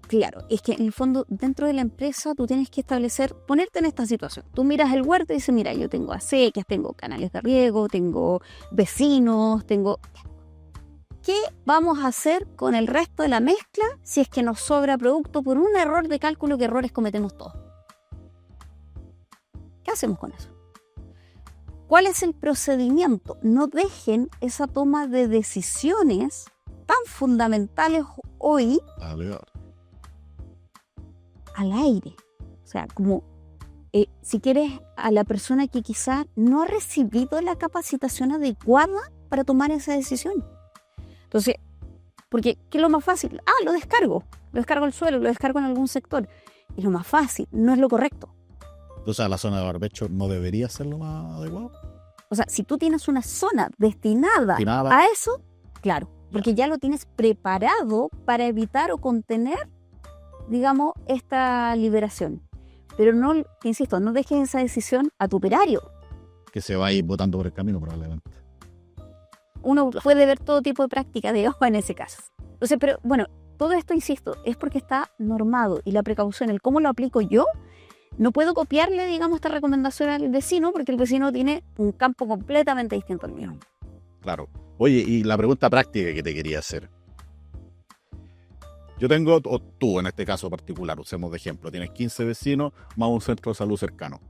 Claro, es que en el fondo dentro de la empresa tú tienes que establecer, ponerte en esta situación. Tú miras el huerto y dices, mira, yo tengo acequias, tengo canales de riego, tengo vecinos, tengo... ¿Qué vamos a hacer con el resto de la mezcla si es que nos sobra producto por un error de cálculo que errores cometemos todos? ¿Qué hacemos con eso? ¿Cuál es el procedimiento? No dejen esa toma de decisiones tan fundamentales hoy al aire. O sea, como si quieres a la persona que quizá no ha recibido la capacitación adecuada para tomar esa decisión. Entonces, porque ¿qué es lo más fácil? Lo descargo al suelo, lo descargo en algún sector. Es lo más fácil, no es lo correcto. Entonces, la zona de barbecho no debería ser lo más adecuado. O sea, si tú tienes una zona destinada a eso, claro, porque ya lo tienes preparado para evitar o contener, digamos, esta liberación. Pero no, te insisto, no dejes esa decisión a tu operario. Que se va a ir botando por el camino probablemente. Uno puede ver todo tipo de práctica de agua en ese caso. Entonces, pero bueno, todo esto, insisto, es porque está normado y la precaución, el cómo lo aplico yo, no puedo copiarle, digamos, esta recomendación al vecino porque el vecino tiene un campo completamente distinto al mío. Claro. Oye, y la pregunta práctica que te quería hacer. Yo tengo, o tú en este caso particular, usemos de ejemplo, tienes 15 vecinos más un centro de salud cercano.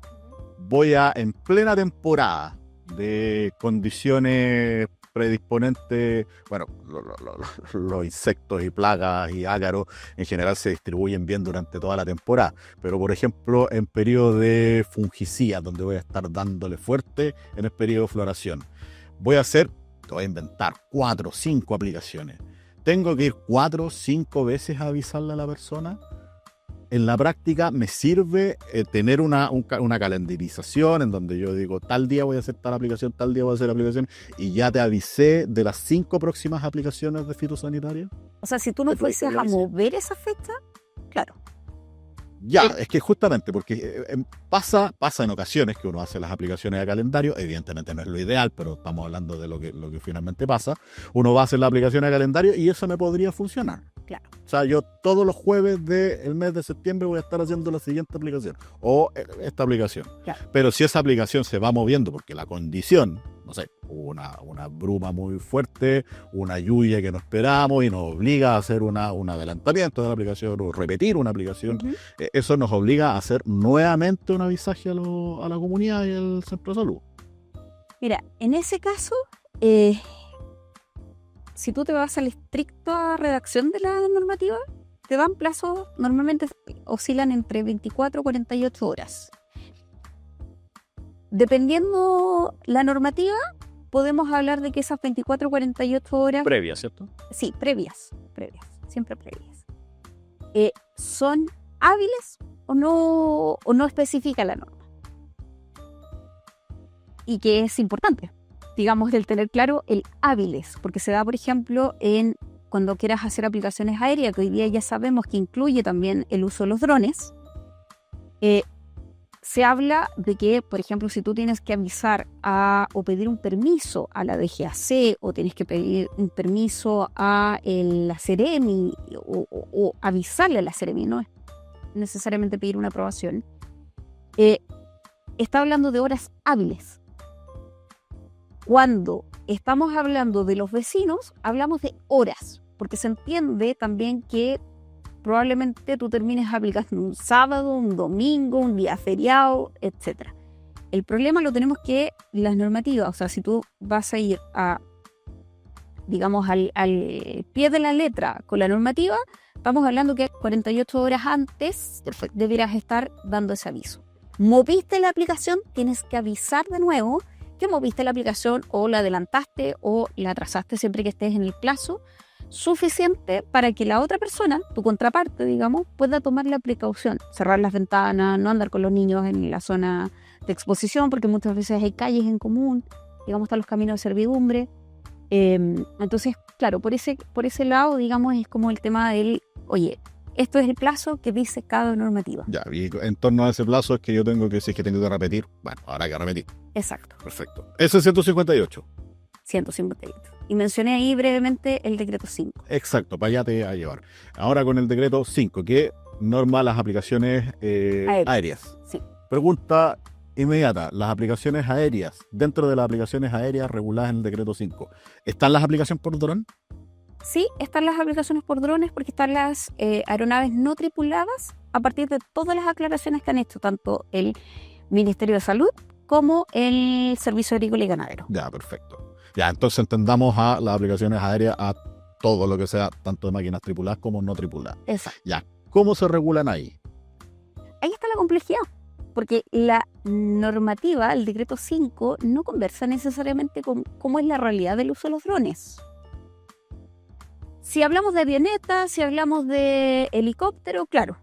Voy en plena temporada de condiciones predisponentes, bueno, los insectos y plagas y ácaros en general se distribuyen bien durante toda la temporada, pero por ejemplo en periodo de fungicida, donde voy a estar dándole fuerte en el periodo de floración, te voy a inventar 4 o 5 aplicaciones. ¿Tengo que ir 4 o 5 veces a avisarle a la persona? En la práctica me sirve tener una calendarización en donde yo digo, tal día voy a hacer tal aplicación, tal día voy a hacer aplicación, y ya te avisé de las 5 próximas aplicaciones de fitosanitario. O sea, si tú no fueses a mover esa fecha, claro. Ya, es que justamente porque pasa en ocasiones que uno hace las aplicaciones de calendario, evidentemente no es lo ideal, pero estamos hablando de lo que finalmente pasa. Uno va a hacer la aplicación de calendario y eso me podría funcionar. Claro. O sea, yo todos los jueves del mes de septiembre voy a estar haciendo la siguiente aplicación o esta aplicación. Claro. Pero si esa aplicación se va moviendo porque la condición, no sé, una bruma muy fuerte, una lluvia que no esperamos y nos obliga a hacer un adelantamiento de la aplicación o repetir una aplicación, eso nos obliga a hacer nuevamente un avisaje a la comunidad y al centro de salud. Mira, en ese caso, si tú te vas al estricto redacción de la normativa, te dan plazos, normalmente oscilan entre 24 y 48 horas. Dependiendo la normativa, podemos hablar de que esas 24 o 48 horas... Previa, ¿cierto? Sí, previas, siempre previas. ¿Son hábiles o no especifica la norma? Y que es importante, digamos, el tener claro el hábiles, porque se da, por ejemplo, cuando quieras hacer aplicaciones aéreas, que hoy día ya sabemos que incluye también el uso de los drones. Se habla de que, por ejemplo, si tú tienes que avisar o pedir un permiso a la DGAC o tienes que pedir un permiso a la Seremi o avisarle a la Seremi, no es necesariamente pedir una aprobación, está hablando de horas hábiles. Cuando estamos hablando de los vecinos, hablamos de horas, porque se entiende también que probablemente tú termines aplicando un sábado, un domingo, un día feriado, etc. El problema lo tenemos que las normativas, o sea, si tú vas a ir digamos, al pie de la letra con la normativa, estamos hablando que 48 horas antes deberás estar dando ese aviso. Moviste la aplicación, tienes que avisar de nuevo que moviste la aplicación o la adelantaste o la atrasaste siempre que estés en el plazo suficiente para que la otra persona, tu contraparte, digamos, pueda tomar la precaución, cerrar las ventanas, no andar con los niños en la zona de exposición, porque muchas veces hay calles en común, digamos, están los caminos de servidumbre. Entonces, claro, por ese lado, digamos, es como el tema del, oye, esto es el plazo que dice cada normativa. Ya, y en torno a ese plazo es que yo tengo que, si es que tengo que repetir, bueno, habrá que repetir. Exacto. Perfecto. Ese es 158. 158. Y mencioné ahí brevemente el decreto 5. Exacto, para allá te va a llevar. Ahora con el decreto 5, que norma las aplicaciones aéreas. Sí. Pregunta inmediata, las aplicaciones aéreas, dentro de las aplicaciones aéreas reguladas en el decreto 5, ¿están las aplicaciones por dron? Sí, están las aplicaciones por drones porque están las aeronaves no tripuladas a partir de todas las aclaraciones que han hecho tanto el Ministerio de Salud como el Servicio Agrícola y Ganadero. Ya, perfecto. Ya, entonces entendamos a las aplicaciones aéreas a todo lo que sea, tanto de máquinas tripuladas como no tripuladas. Exacto. Ya, ¿cómo se regulan ahí? Ahí está la complejidad, porque la normativa, el decreto 5, no conversa necesariamente con cómo es la realidad del uso de los drones. Si hablamos de avionetas, si hablamos de helicóptero, claro,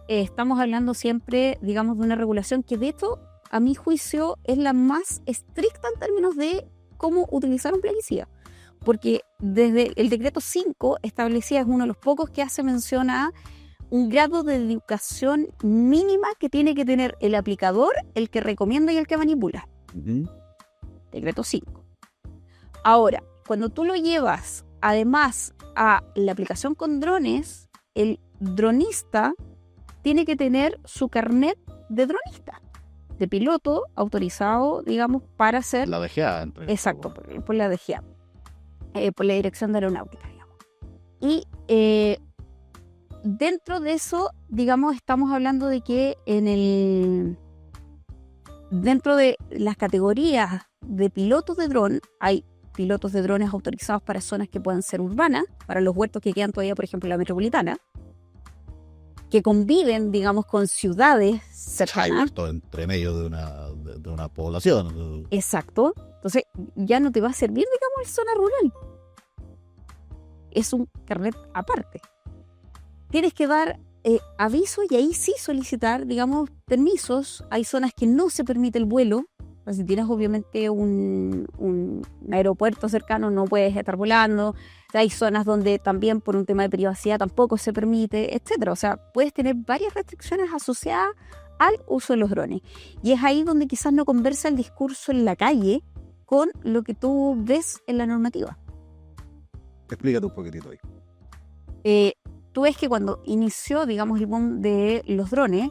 estamos hablando siempre, digamos, de una regulación que de hecho, a mi juicio, es la más estricta en términos de cómo utilizar un plaguicida. Porque desde el decreto 5 establecía, es uno de los pocos que hace mención a un grado de educación mínima que tiene que tener el aplicador, el que recomienda y el que manipula. Decreto 5. Ahora, cuando tú lo llevas además a la aplicación con drones, el dronista tiene que tener su carnet de dronista, de piloto autorizado, digamos, para hacer... La DGA. Exacto, por la DGA, por la Dirección de Aeronáutica, digamos. Y dentro de eso, digamos, estamos hablando de que dentro de las categorías de pilotos de dron hay pilotos de drones autorizados para zonas que puedan ser urbanas, para los huertos que quedan todavía, por ejemplo, en la metropolitana, que conviven, digamos, con ciudades cercanas. Hay huertos entre medio de una población. Exacto. Entonces, ya no te va a servir, digamos, en zona rural. Es un carnet aparte. Tienes que dar aviso y ahí sí solicitar, digamos, permisos. Hay zonas que no se permite el vuelo. Si tienes obviamente un aeropuerto cercano, no puedes estar volando. Hay zonas donde también por un tema de privacidad tampoco se permite, etcétera. O sea, puedes tener varias restricciones asociadas al uso de los drones. Y es ahí donde quizás no conversa el discurso en la calle con lo que tú ves en la normativa. Explícate un poquitito ahí. Tú ves que cuando inició, digamos, el boom de los drones,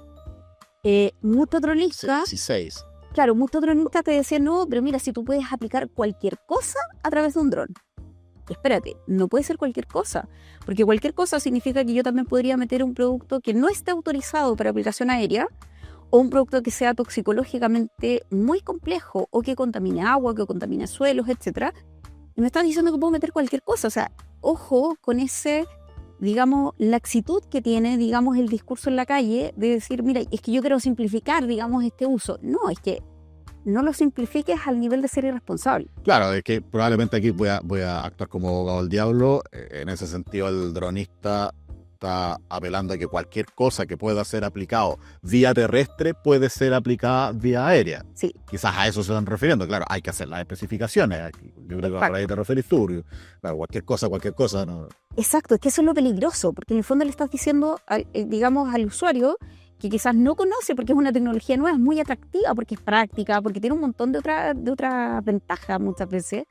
muchos dronistas... Sí, 6. Claro, muchos dronistas te decían, no, pero mira, si tú puedes aplicar cualquier cosa a través de un dron. Y espérate, no puede ser cualquier cosa, porque cualquier cosa significa que yo también podría meter un producto que no esté autorizado para aplicación aérea, o un producto que sea toxicológicamente muy complejo, o que contamine agua, que contamine suelos, etc. y me estás diciendo que puedo meter cualquier cosa. O sea, ojo con ese, digamos, laxitud que tiene, digamos, el discurso en la calle de decir, mira, es que yo quiero simplificar, digamos, este uso. No, es que no lo simplifiques al nivel de ser irresponsable. Claro, es que probablemente aquí voy a actuar como abogado del diablo. En ese sentido, el dronista está apelando a que cualquier cosa que pueda ser aplicado vía terrestre puede ser aplicada vía aérea. Sí. Quizás a eso se están refiriendo. Claro, hay que hacer las especificaciones. Aquí. Yo creo que por ahí te referís tú. Claro, cualquier cosa. No. Exacto, es que eso es lo peligroso, porque en el fondo le estás diciendo, digamos, al usuario que quizás no conoce porque es una tecnología nueva, es muy atractiva, porque es práctica, porque tiene un montón de otras ventajas muchas veces,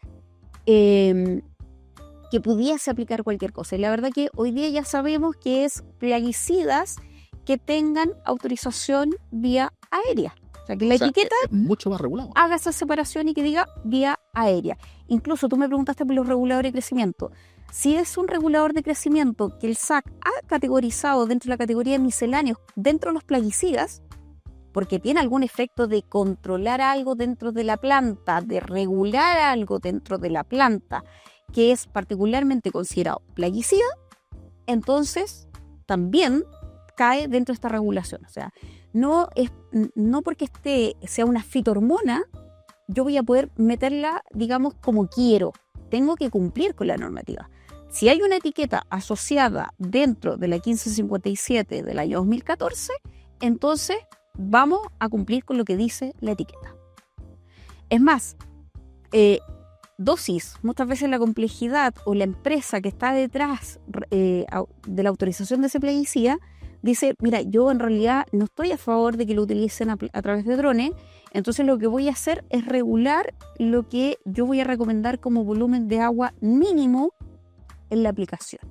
que pudiese aplicar cualquier cosa. Y la verdad que hoy día ya sabemos que es plaguicidas que tengan autorización vía aérea. O sea, que la etiqueta es mucho más regulado. Haga esa separación y que diga vía aérea. Incluso tú me preguntaste por los reguladores de crecimiento. Si es un regulador de crecimiento que el SAC ha categorizado dentro de la categoría de misceláneos, dentro de los plaguicidas, porque tiene algún efecto de controlar algo dentro de la planta, de regular algo dentro de la planta, que es particularmente considerado plaguicida, entonces también cae dentro de esta regulación. O sea, no porque sea una fitohormona, yo voy a poder meterla, digamos, como quiero. Tengo que cumplir con la normativa. Si hay una etiqueta asociada dentro de la 1557 del año 2014, entonces vamos a cumplir con lo que dice la etiqueta. Es más, dosis, muchas veces la complejidad o la empresa que está detrás de la autorización de ese plaguicida dice, mira, yo en realidad no estoy a favor de que lo utilicen a través de drones, entonces lo que voy a hacer es regular lo que yo voy a recomendar como volumen de agua mínimo en la aplicación.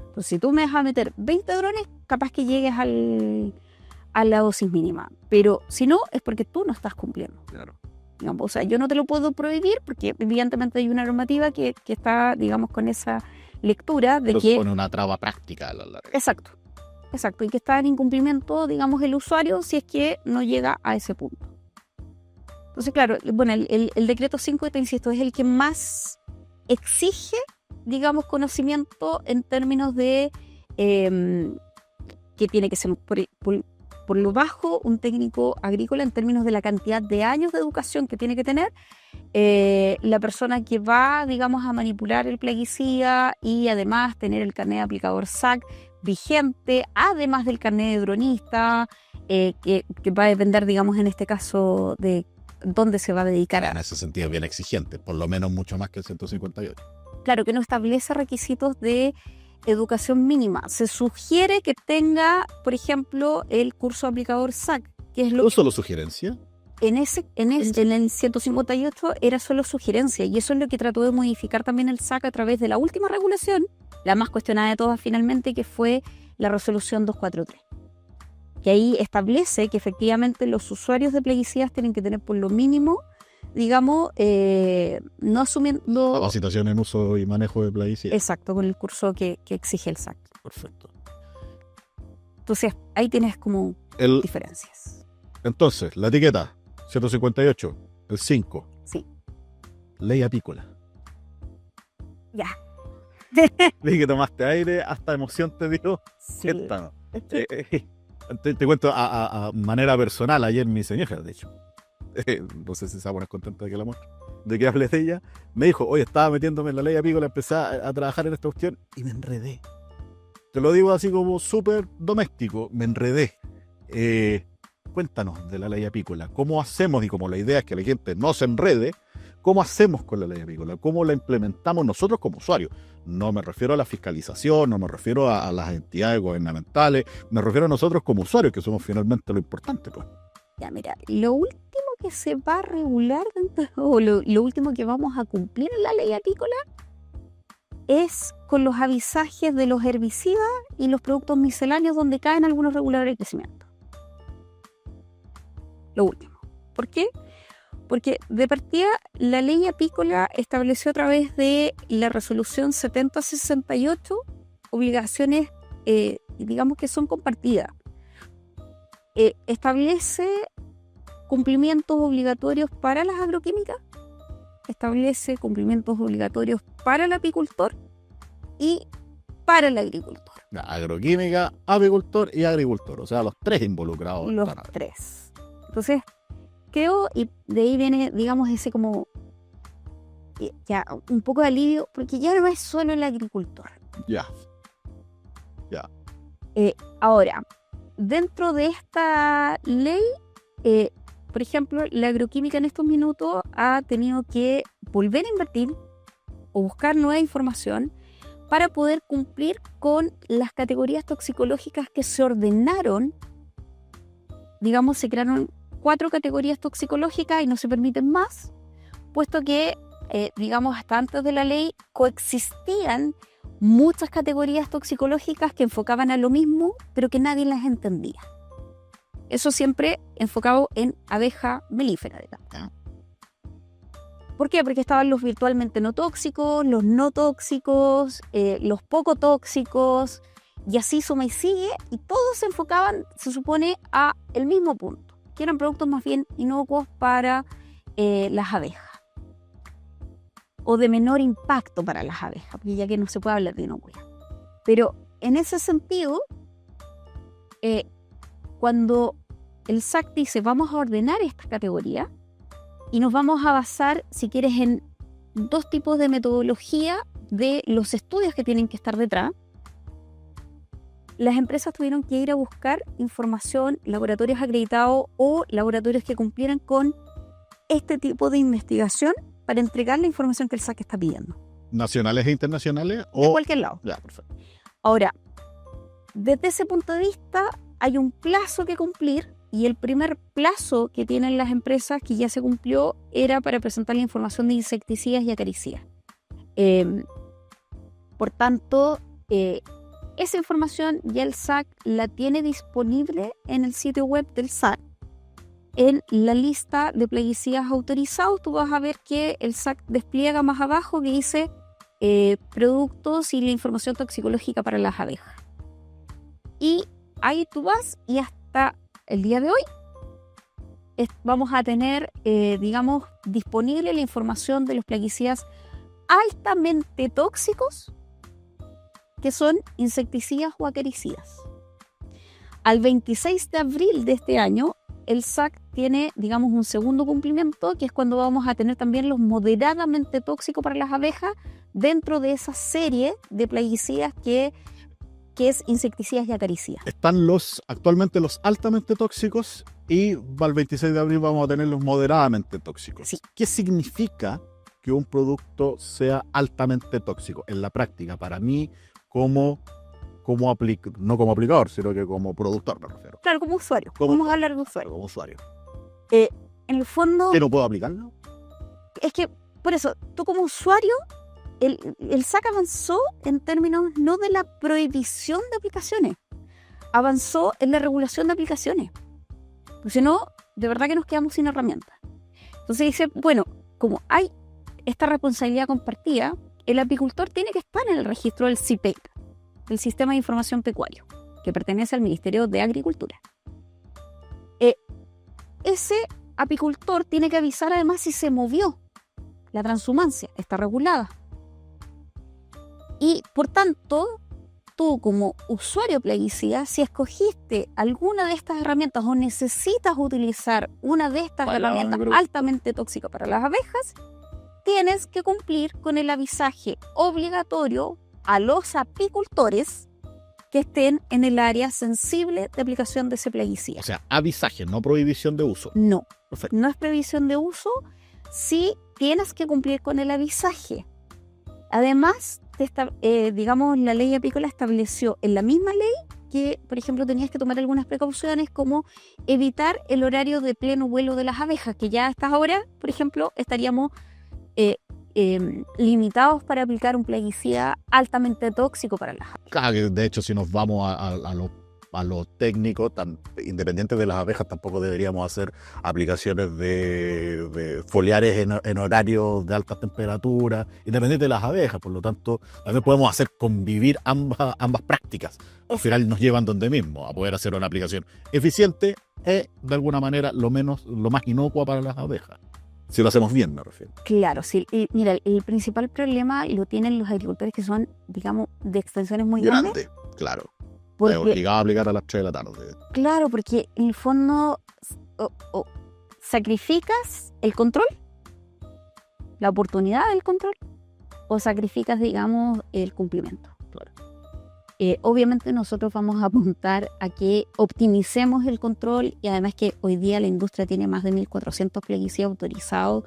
Entonces, si tú me vas a meter 20 drones, capaz que llegues a la dosis mínima, pero si no, es porque tú no estás cumpliendo. Claro. Digamos, o sea, yo no te lo puedo prohibir porque evidentemente hay una normativa que está, digamos, con esa lectura de que... pone una traba práctica a la larga. Exacto, y que está en incumplimiento, digamos, el usuario si es que no llega a ese punto. Entonces, claro, bueno, el decreto 5, te insisto, es el que más exige, digamos, conocimiento en términos de que tiene que ser por lo bajo un técnico agrícola en términos de la cantidad de años de educación que tiene que tener la persona que va, digamos, a manipular el plaguicida y además tener el carnet de aplicador SAC vigente, además del carnet de dronista, que va a depender, digamos, en este caso de dónde se va a dedicar. En ese sentido, bien exigente, por lo menos mucho más que el 158. Claro, que no establece requisitos de educación mínima. Se sugiere que tenga, por ejemplo, el curso de aplicador SAC, que es lo... ¿No solo sugerencia? En el 158 era solo sugerencia, y eso es lo que trató de modificar también el SAC a través de la última regulación, la más cuestionada de todas finalmente, que fue la resolución 243. Que ahí establece que efectivamente los usuarios de plaguicidas tienen que tener por lo mínimo, digamos, no asumiendo... Capacitación en uso y manejo de plaguicidas. Exacto, con el curso que exige el SAC. Perfecto. Entonces, ahí tienes como diferencias. Entonces, la etiqueta, 158, el 5. Sí. Ley apícola. Ya. Dije que tomaste aire, hasta emoción te dio. Sí. Esta no. Te cuento a manera personal, ayer mi señora, de hecho, no sé si se va a poner contenta de que la muestre, de que hables de ella, me dijo, oye, estaba metiéndome en la ley apícola, empecé a trabajar en esta cuestión y me enredé. Te lo digo así como súper doméstico, me enredé. Cuéntanos de la ley apícola, ¿cómo hacemos? Y como la idea es que la gente no se enrede, ¿cómo hacemos con la ley apícola? ¿Cómo la implementamos nosotros como usuarios? No me refiero a la fiscalización, no me refiero a las entidades gubernamentales, me refiero a nosotros como usuarios, que somos finalmente lo importante, pues. Ya, mira, lo último que se va a regular o lo último que vamos a cumplir en la ley apícola es con los avisajes de los herbicidas y los productos misceláneos donde caen algunos reguladores de crecimiento. Lo último. ¿Por qué? Porque de partida la ley apícola estableció a través de la resolución 7068 obligaciones, digamos que son compartidas. Establece cumplimientos obligatorios para las agroquímicas establece cumplimientos obligatorios para el apicultor y para el agricultor. Agroquímica, apicultor y agricultor, o sea, los tres involucrados. Los están ahí. tres. Entonces, creo, y de ahí viene, digamos, ese como ya un poco de alivio, porque ya no es solo el agricultor. Ya. Ahora, dentro de esta ley, por ejemplo, la agroquímica en estos minutos ha tenido que volver a invertir o buscar nueva información para poder cumplir con las categorías toxicológicas que se ordenaron. Digamos, se crearon 4 categorías toxicológicas y no se permiten más, puesto que, digamos, hasta antes de la ley coexistían muchas categorías toxicológicas que enfocaban a lo mismo, pero que nadie las entendía. Eso siempre enfocado en abeja melífera, digamos. ¿Por qué? Porque estaban los virtualmente no tóxicos, los no tóxicos, los poco tóxicos, y así suma y sigue, y todos se enfocaban, se supone, a el mismo punto, que eran productos más bien inocuos para las abejas, o de menor impacto para las abejas, porque ya que no se puede hablar de inocuidad. Pero en ese sentido, cuando el SAC dice vamos a ordenar esta categoría y nos vamos a basar, si quieres, en 2 tipos de metodología de los estudios que tienen que estar detrás, las empresas tuvieron que ir a buscar información, laboratorios acreditados o laboratorios que cumplieran con este tipo de investigación para entregar la información que el SAC está pidiendo. ¿Nacionales e internacionales? De O... cualquier lado. Ya, perfecto. Ahora, desde ese punto de vista, hay un plazo que cumplir, y el primer plazo que tienen las empresas, que ya se cumplió, era para presentar la información de insecticidas y acaricidas. Por tanto, esa información ya el SAC la tiene disponible en el sitio web del SAC. En la lista de plaguicidas autorizados, tú vas a ver que el SAC despliega más abajo que dice productos y la información toxicológica para las abejas. Y ahí tú vas, y hasta el día de hoy vamos a tener, digamos, disponible la información de los plaguicidas altamente tóxicos, que son insecticidas o acaricidas. Al 26 de abril de este año, el SAC tiene, digamos, un segundo cumplimiento, que es cuando vamos a tener también los moderadamente tóxicos para las abejas dentro de esa serie de plaguicidas que es insecticidas y acaricidas. Están actualmente los altamente tóxicos y al 26 de abril vamos a tener los moderadamente tóxicos. Sí. ¿Qué significa que un producto sea altamente tóxico en la práctica? Para mí, no como aplicador, sino que como productor, me refiero. Claro, como usuario. Como- Vamos a hablar de usuario. Como usuario. En el fondo, ¿Qué no puedo aplicarlo? es que, por eso, tú como usuario, el SAC avanzó en términos no de la prohibición de aplicaciones, avanzó en la regulación de aplicaciones. Porque si no, de verdad que nos quedamos sin herramientas. Entonces dice, bueno, como hay esta responsabilidad compartida, el apicultor tiene que estar en el registro del CIPEC, del Sistema de Información Pecuario, que pertenece al Ministerio de Agricultura. Ese apicultor tiene que avisar además si se movió. La transhumancia está regulada. Y por tanto, tú como usuario plaguicida, si escogiste alguna de estas herramientas o necesitas utilizar una de estas herramientas altamente tóxicas para las abejas, tienes que cumplir con el avisaje obligatorio a los apicultores que estén en el área sensible de aplicación de ese plaguicida. O sea, avisaje, no prohibición de uso. No, Perfecto. no es previsión de uso, sí tienes que cumplir con el avisaje. Además, digamos, la ley apícola estableció en la misma ley que, por ejemplo, tenías que tomar algunas precauciones como evitar el horario de pleno vuelo de las abejas, que ya a estas horas, por ejemplo, estaríamos limitados para aplicar un plaguicida altamente tóxico para las abejas. Claro, que de hecho, si nos vamos a lo técnico, independiente de las abejas, tampoco deberíamos hacer aplicaciones de foliares en horarios de alta temperatura, independiente de las abejas. Por lo tanto, también podemos hacer convivir ambas prácticas. Al final nos llevan donde mismo, a poder hacer una aplicación eficiente y, de alguna manera, lo más inocua para las abejas. Si lo hacemos bien, me refiero. Claro, sí. Y mira, el principal problema lo tienen los agricultores que son, digamos, de extensiones muy grandes. Grande, claro. Porque, Es obligado a aplicar a las 3 de la tarde. claro, porque en el fondo o sacrificas el control, la oportunidad del control, o sacrificas, digamos, el cumplimiento. Claro. Obviamente nosotros vamos a apuntar a que optimicemos el control y además que hoy día la industria tiene más de 1.400 plaguicidas autorizados.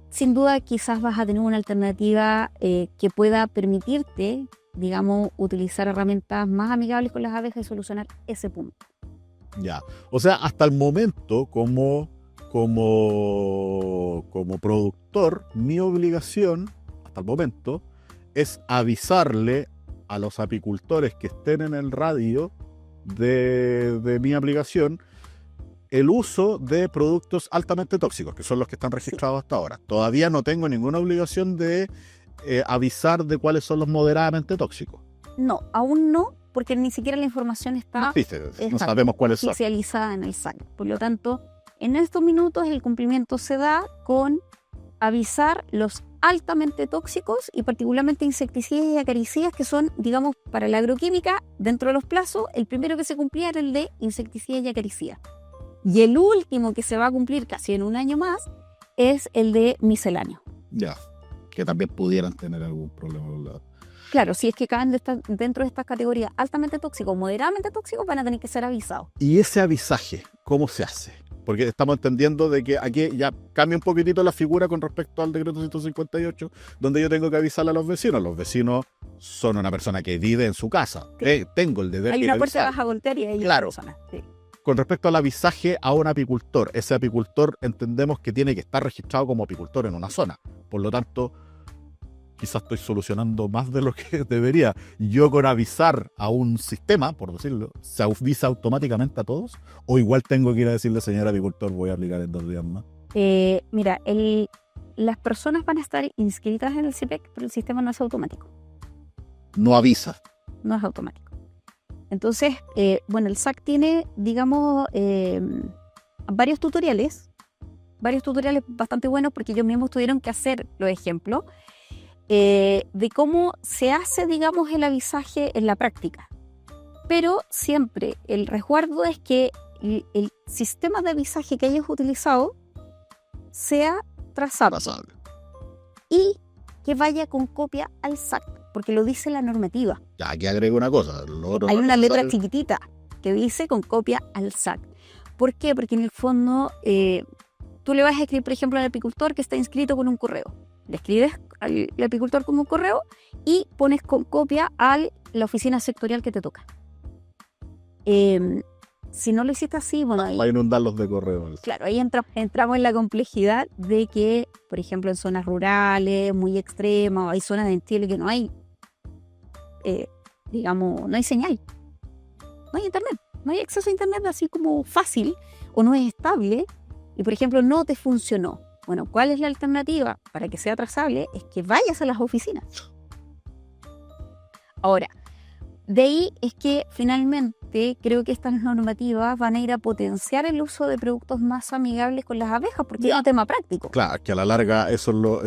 Sin duda quizás vas a tener una alternativa que pueda permitirte, digamos, utilizar herramientas más amigables con las abejas y solucionar ese punto. Ya. O sea, hasta el momento, como productor, mi obligación, hasta el momento, es avisarle a los apicultores que estén en el radio de mi aplicación el uso de productos altamente tóxicos, que son los que están registrados hasta ahora. Todavía no tengo ninguna obligación de avisar de cuáles son los moderadamente tóxicos. No, aún no, porque ni siquiera la información está No sabemos cuáles son. oficializada en el SAC. Por lo tanto, en estos minutos el cumplimiento se da con avisar los altamente tóxicos y particularmente insecticidas y acaricidas que son, digamos, para la agroquímica, dentro de los plazos, el primero que se cumplía era el de insecticidas y acaricidas. Y el último que se va a cumplir casi en un año más es el de misceláneo. Ya, que también pudieran tener algún problema. Claro, si es que caen dentro de estas categorías altamente tóxicos o moderadamente tóxicos, van a tener que ser avisados. ¿Y ese avisaje, cómo se hace? Porque estamos entendiendo de que aquí ya cambia un poquitito la figura con respecto al decreto 158, donde yo tengo que avisarle a los vecinos. Los vecinos son una persona que vive en su casa. Tengo el deber de Hay una puerta avisar. baja voltear y hay Claro. personas. Sí. Con respecto al avisaje a un apicultor, ese apicultor entendemos que tiene que estar registrado como apicultor en una zona. Por lo tanto, quizás estoy solucionando más de lo que debería. Yo con avisar a un sistema, por decirlo, ¿se avisa automáticamente a todos? ¿O igual tengo que ir a decirle, señor apicultor, voy a aplicar en 2 días más? Mira, las personas van a estar inscritas en el CIPEC, pero el sistema no es automático. No avisa. No es automático. Entonces, bueno, el SAC tiene, digamos, varios tutoriales bastante buenos porque ellos mismos tuvieron que hacer los ejemplos de cómo se hace, digamos, el avisaje en la práctica. Pero siempre el resguardo es que el sistema de avisaje que hayas utilizado sea trazable y que vaya con copia al SAC, porque lo dice la normativa. Ya, aquí agrego una cosa. Hay una letra chiquitita que dice con copia al SAC. ¿Por qué? Porque en el fondo tú le vas a escribir, por ejemplo, al apicultor que está inscrito con un correo. Le escribes al apicultor con un correo y pones con copia a la oficina sectorial que te toca. Si no lo hiciste así, bueno, ahí, Va a inundarlos de correos. claro, ahí entramos en la complejidad de que, por ejemplo, en zonas rurales, muy extremas, hay zonas en Chile que no hay, digamos, no hay señal, no hay internet, no hay acceso a internet así como fácil o no es estable y, por ejemplo, no te funcionó. Bueno, ¿cuál es la alternativa para que sea trazable? Es que vayas a las oficinas. Ahora, de ahí es que finalmente creo que estas normativas van a ir a potenciar el uso de productos más amigables con las abejas, porque es un tema práctico. Claro, que a la larga eso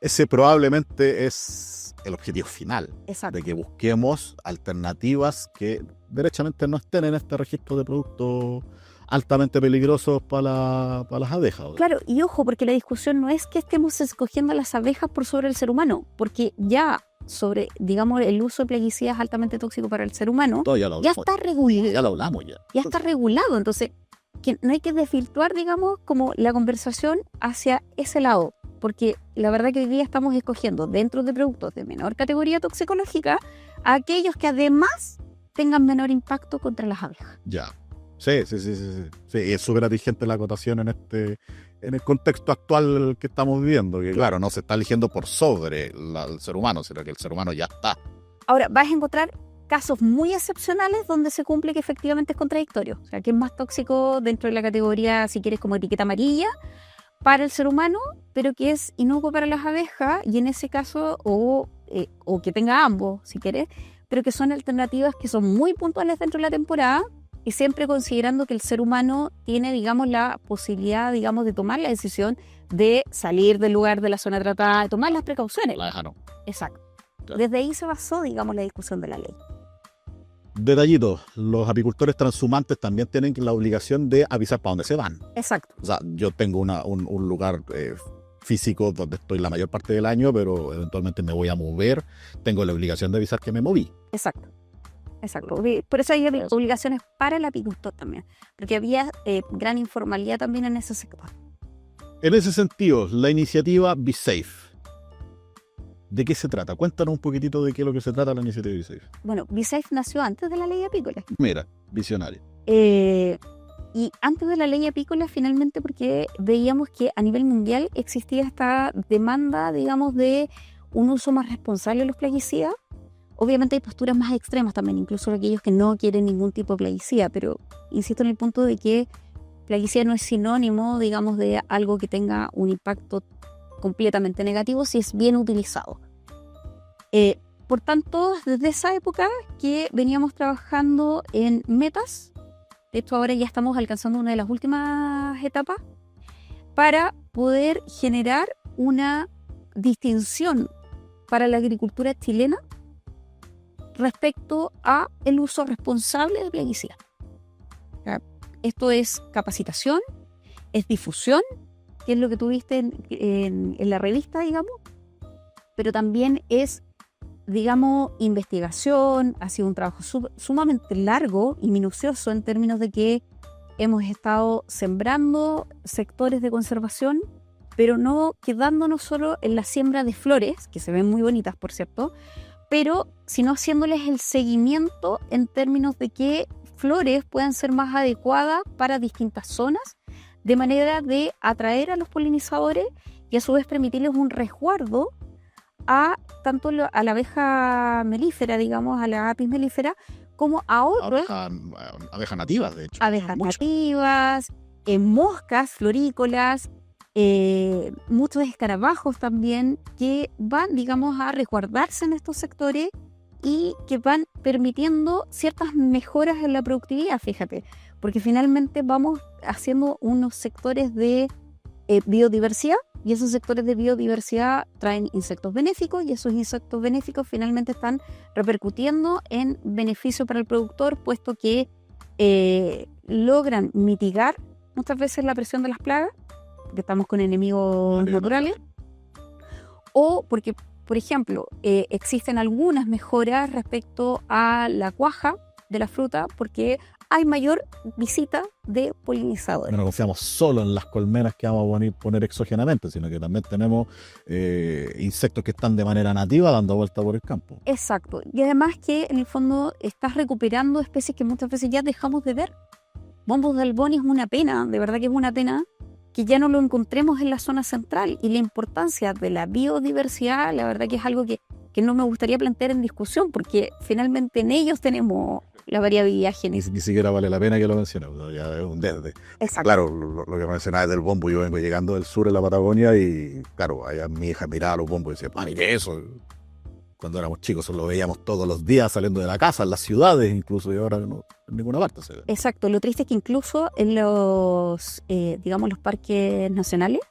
ese probablemente es el objetivo final. Exacto. De que busquemos alternativas que derechamente no estén en este registro de productos altamente peligrosos para las abejas. Claro, y ojo, porque la discusión no es que estemos escogiendo a las abejas por sobre el ser humano, porque ya sobre, digamos, el uso de plaguicidas altamente tóxico para el ser humano, ya está regulado. Ya lo hablamos ya. Ya está regulado, entonces que no hay que desvirtuar, digamos, como la conversación hacia ese lado, porque la verdad que hoy día estamos escogiendo dentro de productos de menor categoría toxicológica a aquellos que además tengan menor impacto contra las abejas. Ya. Sí, es súper atingente la acotación en el contexto actual que estamos viviendo, que claro, no se está eligiendo por sobre el ser humano, sino que el ser humano ya está. Ahora, vas a encontrar casos muy excepcionales donde se cumple que efectivamente es contradictorio, o sea, que es más tóxico dentro de la categoría, si quieres, como etiqueta amarilla para el ser humano, pero que es inocuo para las abejas, y en ese caso, o que tenga ambos, si quieres, pero que son alternativas que son muy puntuales dentro de la temporada, y siempre considerando que el ser humano tiene, digamos, la posibilidad, digamos, de tomar la decisión de salir del lugar de la zona tratada, de tomar las precauciones. La dejaron. Exacto. Claro. Desde ahí se basó, digamos, la discusión de la ley. Detallito, los apicultores transhumantes también tienen la obligación de avisar para dónde se van. Exacto. O sea, yo tengo un lugar físico donde estoy la mayor parte del año, pero eventualmente me voy a mover, tengo la obligación de avisar que me moví. Exacto. Exacto. Por eso hay obligaciones para el apicultor también, porque había gran informalidad también en ese sector. En ese sentido, la iniciativa Be Safe, ¿de qué se trata? Cuéntanos un poquitito de qué es lo que se trata la iniciativa Be Safe. Bueno, BeSafe nació antes de la ley apícola. Mira, visionario. Y antes de la ley apícola, finalmente, porque veíamos que a nivel mundial existía esta demanda, digamos, de un uso más responsable de los plaguicidas. Obviamente hay posturas más extremas también, incluso aquellos que no quieren ningún tipo de plaguicida, pero insisto en el punto de que plaguicida no es sinónimo, digamos, de algo que tenga un impacto completamente negativo si es bien utilizado. Por tanto, desde esa época que veníamos trabajando en metas, de hecho ahora ya estamos alcanzando una de las últimas etapas, para poder generar una distinción para la agricultura chilena respecto a el uso responsable de plaguicidas. Esto es capacitación, es difusión, que es lo que tuviste en la revista, digamos, pero también es, digamos, investigación. Ha sido un trabajo sumamente largo y minucioso en términos de que hemos estado sembrando sectores de conservación, pero no quedándonos solo en la siembra de flores, que se ven muy bonitas, por cierto, pero sino haciéndoles el seguimiento en términos de que flores puedan ser más adecuadas para distintas zonas, de manera de atraer a los polinizadores y a su vez permitirles un resguardo a tanto a la abeja melífera, digamos, a la apis melífera, como a otras Abejas nativas, de hecho. abejas nativas, moscas florícolas, muchos escarabajos también, que van, digamos, a resguardarse en estos sectores y que van permitiendo ciertas mejoras en la productividad, fíjate, porque finalmente vamos haciendo unos sectores de biodiversidad, y esos sectores de biodiversidad traen insectos benéficos, y esos insectos benéficos finalmente están repercutiendo en beneficio para el productor, puesto que logran mitigar muchas veces la presión de las plagas, porque estamos con enemigos naturales, o porque, por ejemplo, existen algunas mejoras respecto a la cuaja de la fruta, porque hay mayor visita de polinizadores. No confiamos solo en las colmenas que vamos a poner exógenamente, sino que también tenemos insectos que están de manera nativa dando vuelta por el campo. Exacto. Y además que en el fondo estás recuperando especies que muchas veces ya dejamos de ver. Bombos de Alboni es una pena, de verdad que es una pena que ya no lo encontremos en la zona central, y la importancia de la biodiversidad, la verdad que es algo que no me gustaría plantear en discusión, porque finalmente en ellos tenemos la variabilidad genética. Ni siquiera vale la pena que lo menciones, ya es un desde. Exacto. Claro, lo que mencionabas del bombo, yo vengo llegando del sur de la Patagonia y claro, allá mi hija miraba los bombos y decía, ¡mami, qué es eso! Cuando éramos chicos lo veíamos todos los días saliendo de la casa, en las ciudades incluso, y ahora no en ninguna parte se ve. Exacto, lo triste es que incluso en los, digamos, los parques nacionales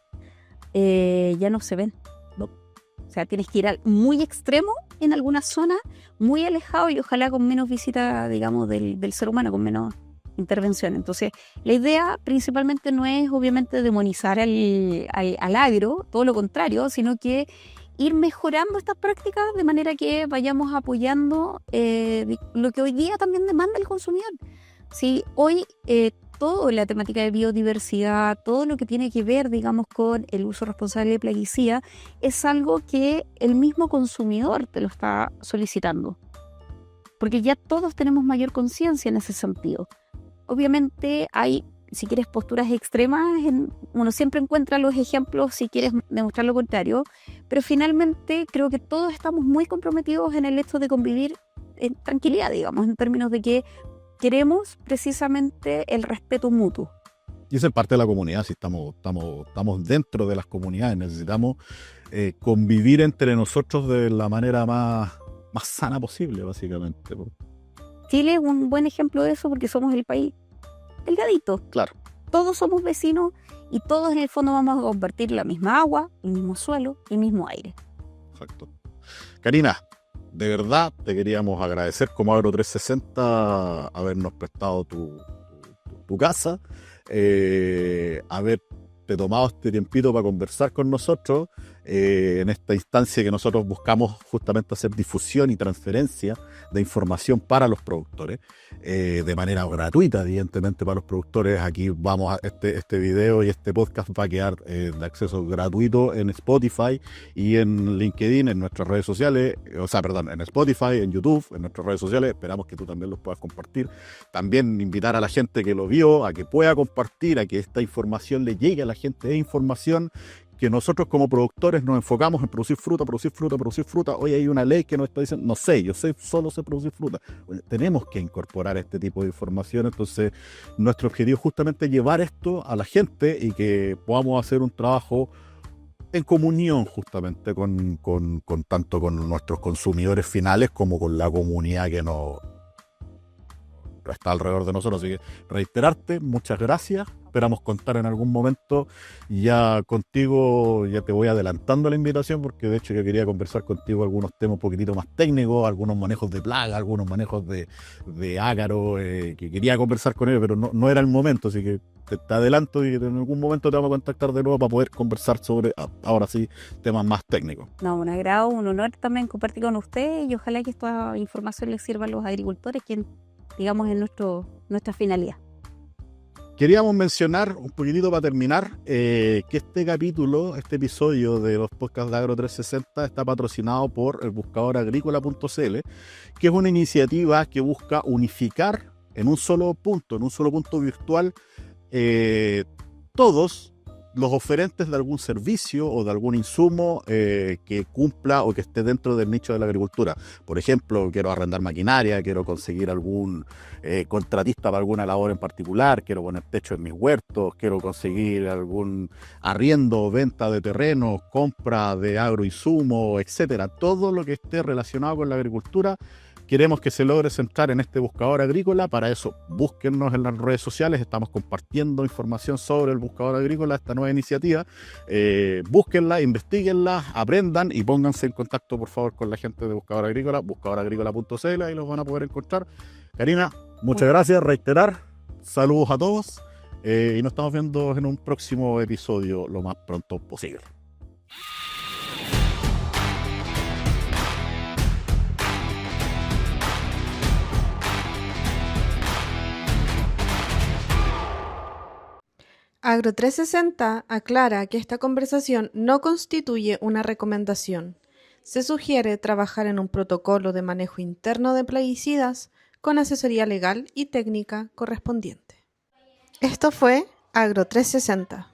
ya no se ven. ¿No? O sea, tienes que ir muy extremo en algunas zonas, muy alejado, y ojalá con menos visita, digamos, del ser humano, con menos intervención. Entonces, la idea principalmente no es obviamente demonizar al agro, todo lo contrario, sino que ir mejorando estas prácticas de manera que vayamos apoyando lo que hoy día también demanda el consumidor. Si hoy toda la temática de biodiversidad, todo lo que tiene que ver, digamos, con el uso responsable de plaguicida, es algo que el mismo consumidor te lo está solicitando. Porque ya todos tenemos mayor conciencia en ese sentido. Obviamente hay, si quieres, posturas extremas, uno siempre encuentra los ejemplos si quieres demostrar lo contrario, pero finalmente creo que todos estamos muy comprometidos en el hecho de convivir en tranquilidad, digamos, en términos de que queremos precisamente el respeto mutuo. Y esa es parte de la comunidad, si estamos dentro de las comunidades, necesitamos convivir entre nosotros de la manera más sana posible, básicamente. Chile es un buen ejemplo de eso porque somos el país delgadito. Claro. Todos somos vecinos y todos en el fondo vamos a compartir la misma agua, el mismo suelo, el mismo aire. Exacto. Karina, de verdad te queríamos agradecer como Agro 360 habernos prestado tu casa, haberte tomado este tiempito para conversar con nosotros en esta instancia que nosotros buscamos justamente hacer difusión y transferencia de información para los productores, de manera gratuita, evidentemente, para los productores. Aquí vamos a este video y este podcast va a quedar de acceso gratuito en Spotify y en LinkedIn, en nuestras redes sociales, en Spotify, en YouTube, en nuestras redes sociales. Esperamos que tú también los puedas compartir. También invitar a la gente que lo vio a que pueda compartir, a que esta información le llegue a la gente. Es información que nosotros como productores nos enfocamos en producir fruta. Hoy hay una ley que nos está diciendo, no sé, solo sé producir fruta. Tenemos que incorporar este tipo de información. Entonces, nuestro objetivo es justamente llevar esto a la gente y que podamos hacer un trabajo en comunión justamente tanto con nuestros consumidores finales como con la comunidad que nos está alrededor de nosotros. Así que reiterarte, muchas gracias. Esperamos contar en algún momento ya contigo. Ya te voy adelantando la invitación porque de hecho yo quería conversar contigo algunos temas un poquitito más técnicos, algunos manejos de plaga, algunos manejos de ácaro, que quería conversar con ellos, pero no era el momento. Así que te adelanto y en algún momento te vamos a contactar de nuevo para poder conversar sobre, ahora sí, temas más técnicos. No, un agrado, un honor también compartir con usted y ojalá que esta información les sirva a los agricultores, que digamos es nuestra finalidad. Queríamos mencionar un poquitito para terminar que este episodio de los podcasts de Agro 360 está patrocinado por el buscador agrícola.cl, que es una iniciativa que busca unificar en un solo punto virtual, todos los oferentes de algún servicio o de algún insumo que cumpla o que esté dentro del nicho de la agricultura. Por ejemplo, quiero arrendar maquinaria, quiero conseguir algún contratista para alguna labor en particular, quiero poner techo en mis huertos, quiero conseguir algún arriendo, venta de terrenos, compra de agroinsumo, etcétera. Todo lo que esté relacionado con la agricultura, queremos que se logre centrar en este buscador agrícola. Para eso, búsquennos en las redes sociales. Estamos compartiendo información sobre el buscador agrícola, esta nueva iniciativa. Búsquenla, investiguenla, aprendan y pónganse en contacto, por favor, con la gente de Buscador Agrícola, buscadoragrícola.cl, ahí los van a poder encontrar. Karina, muchas gracias. Reiterar, saludos a todos y nos estamos viendo en un próximo episodio lo más pronto posible. Agro 360 aclara que esta conversación no constituye una recomendación. Se sugiere trabajar en un protocolo de manejo interno de plaguicidas con asesoría legal y técnica correspondiente. Esto fue Agro 360.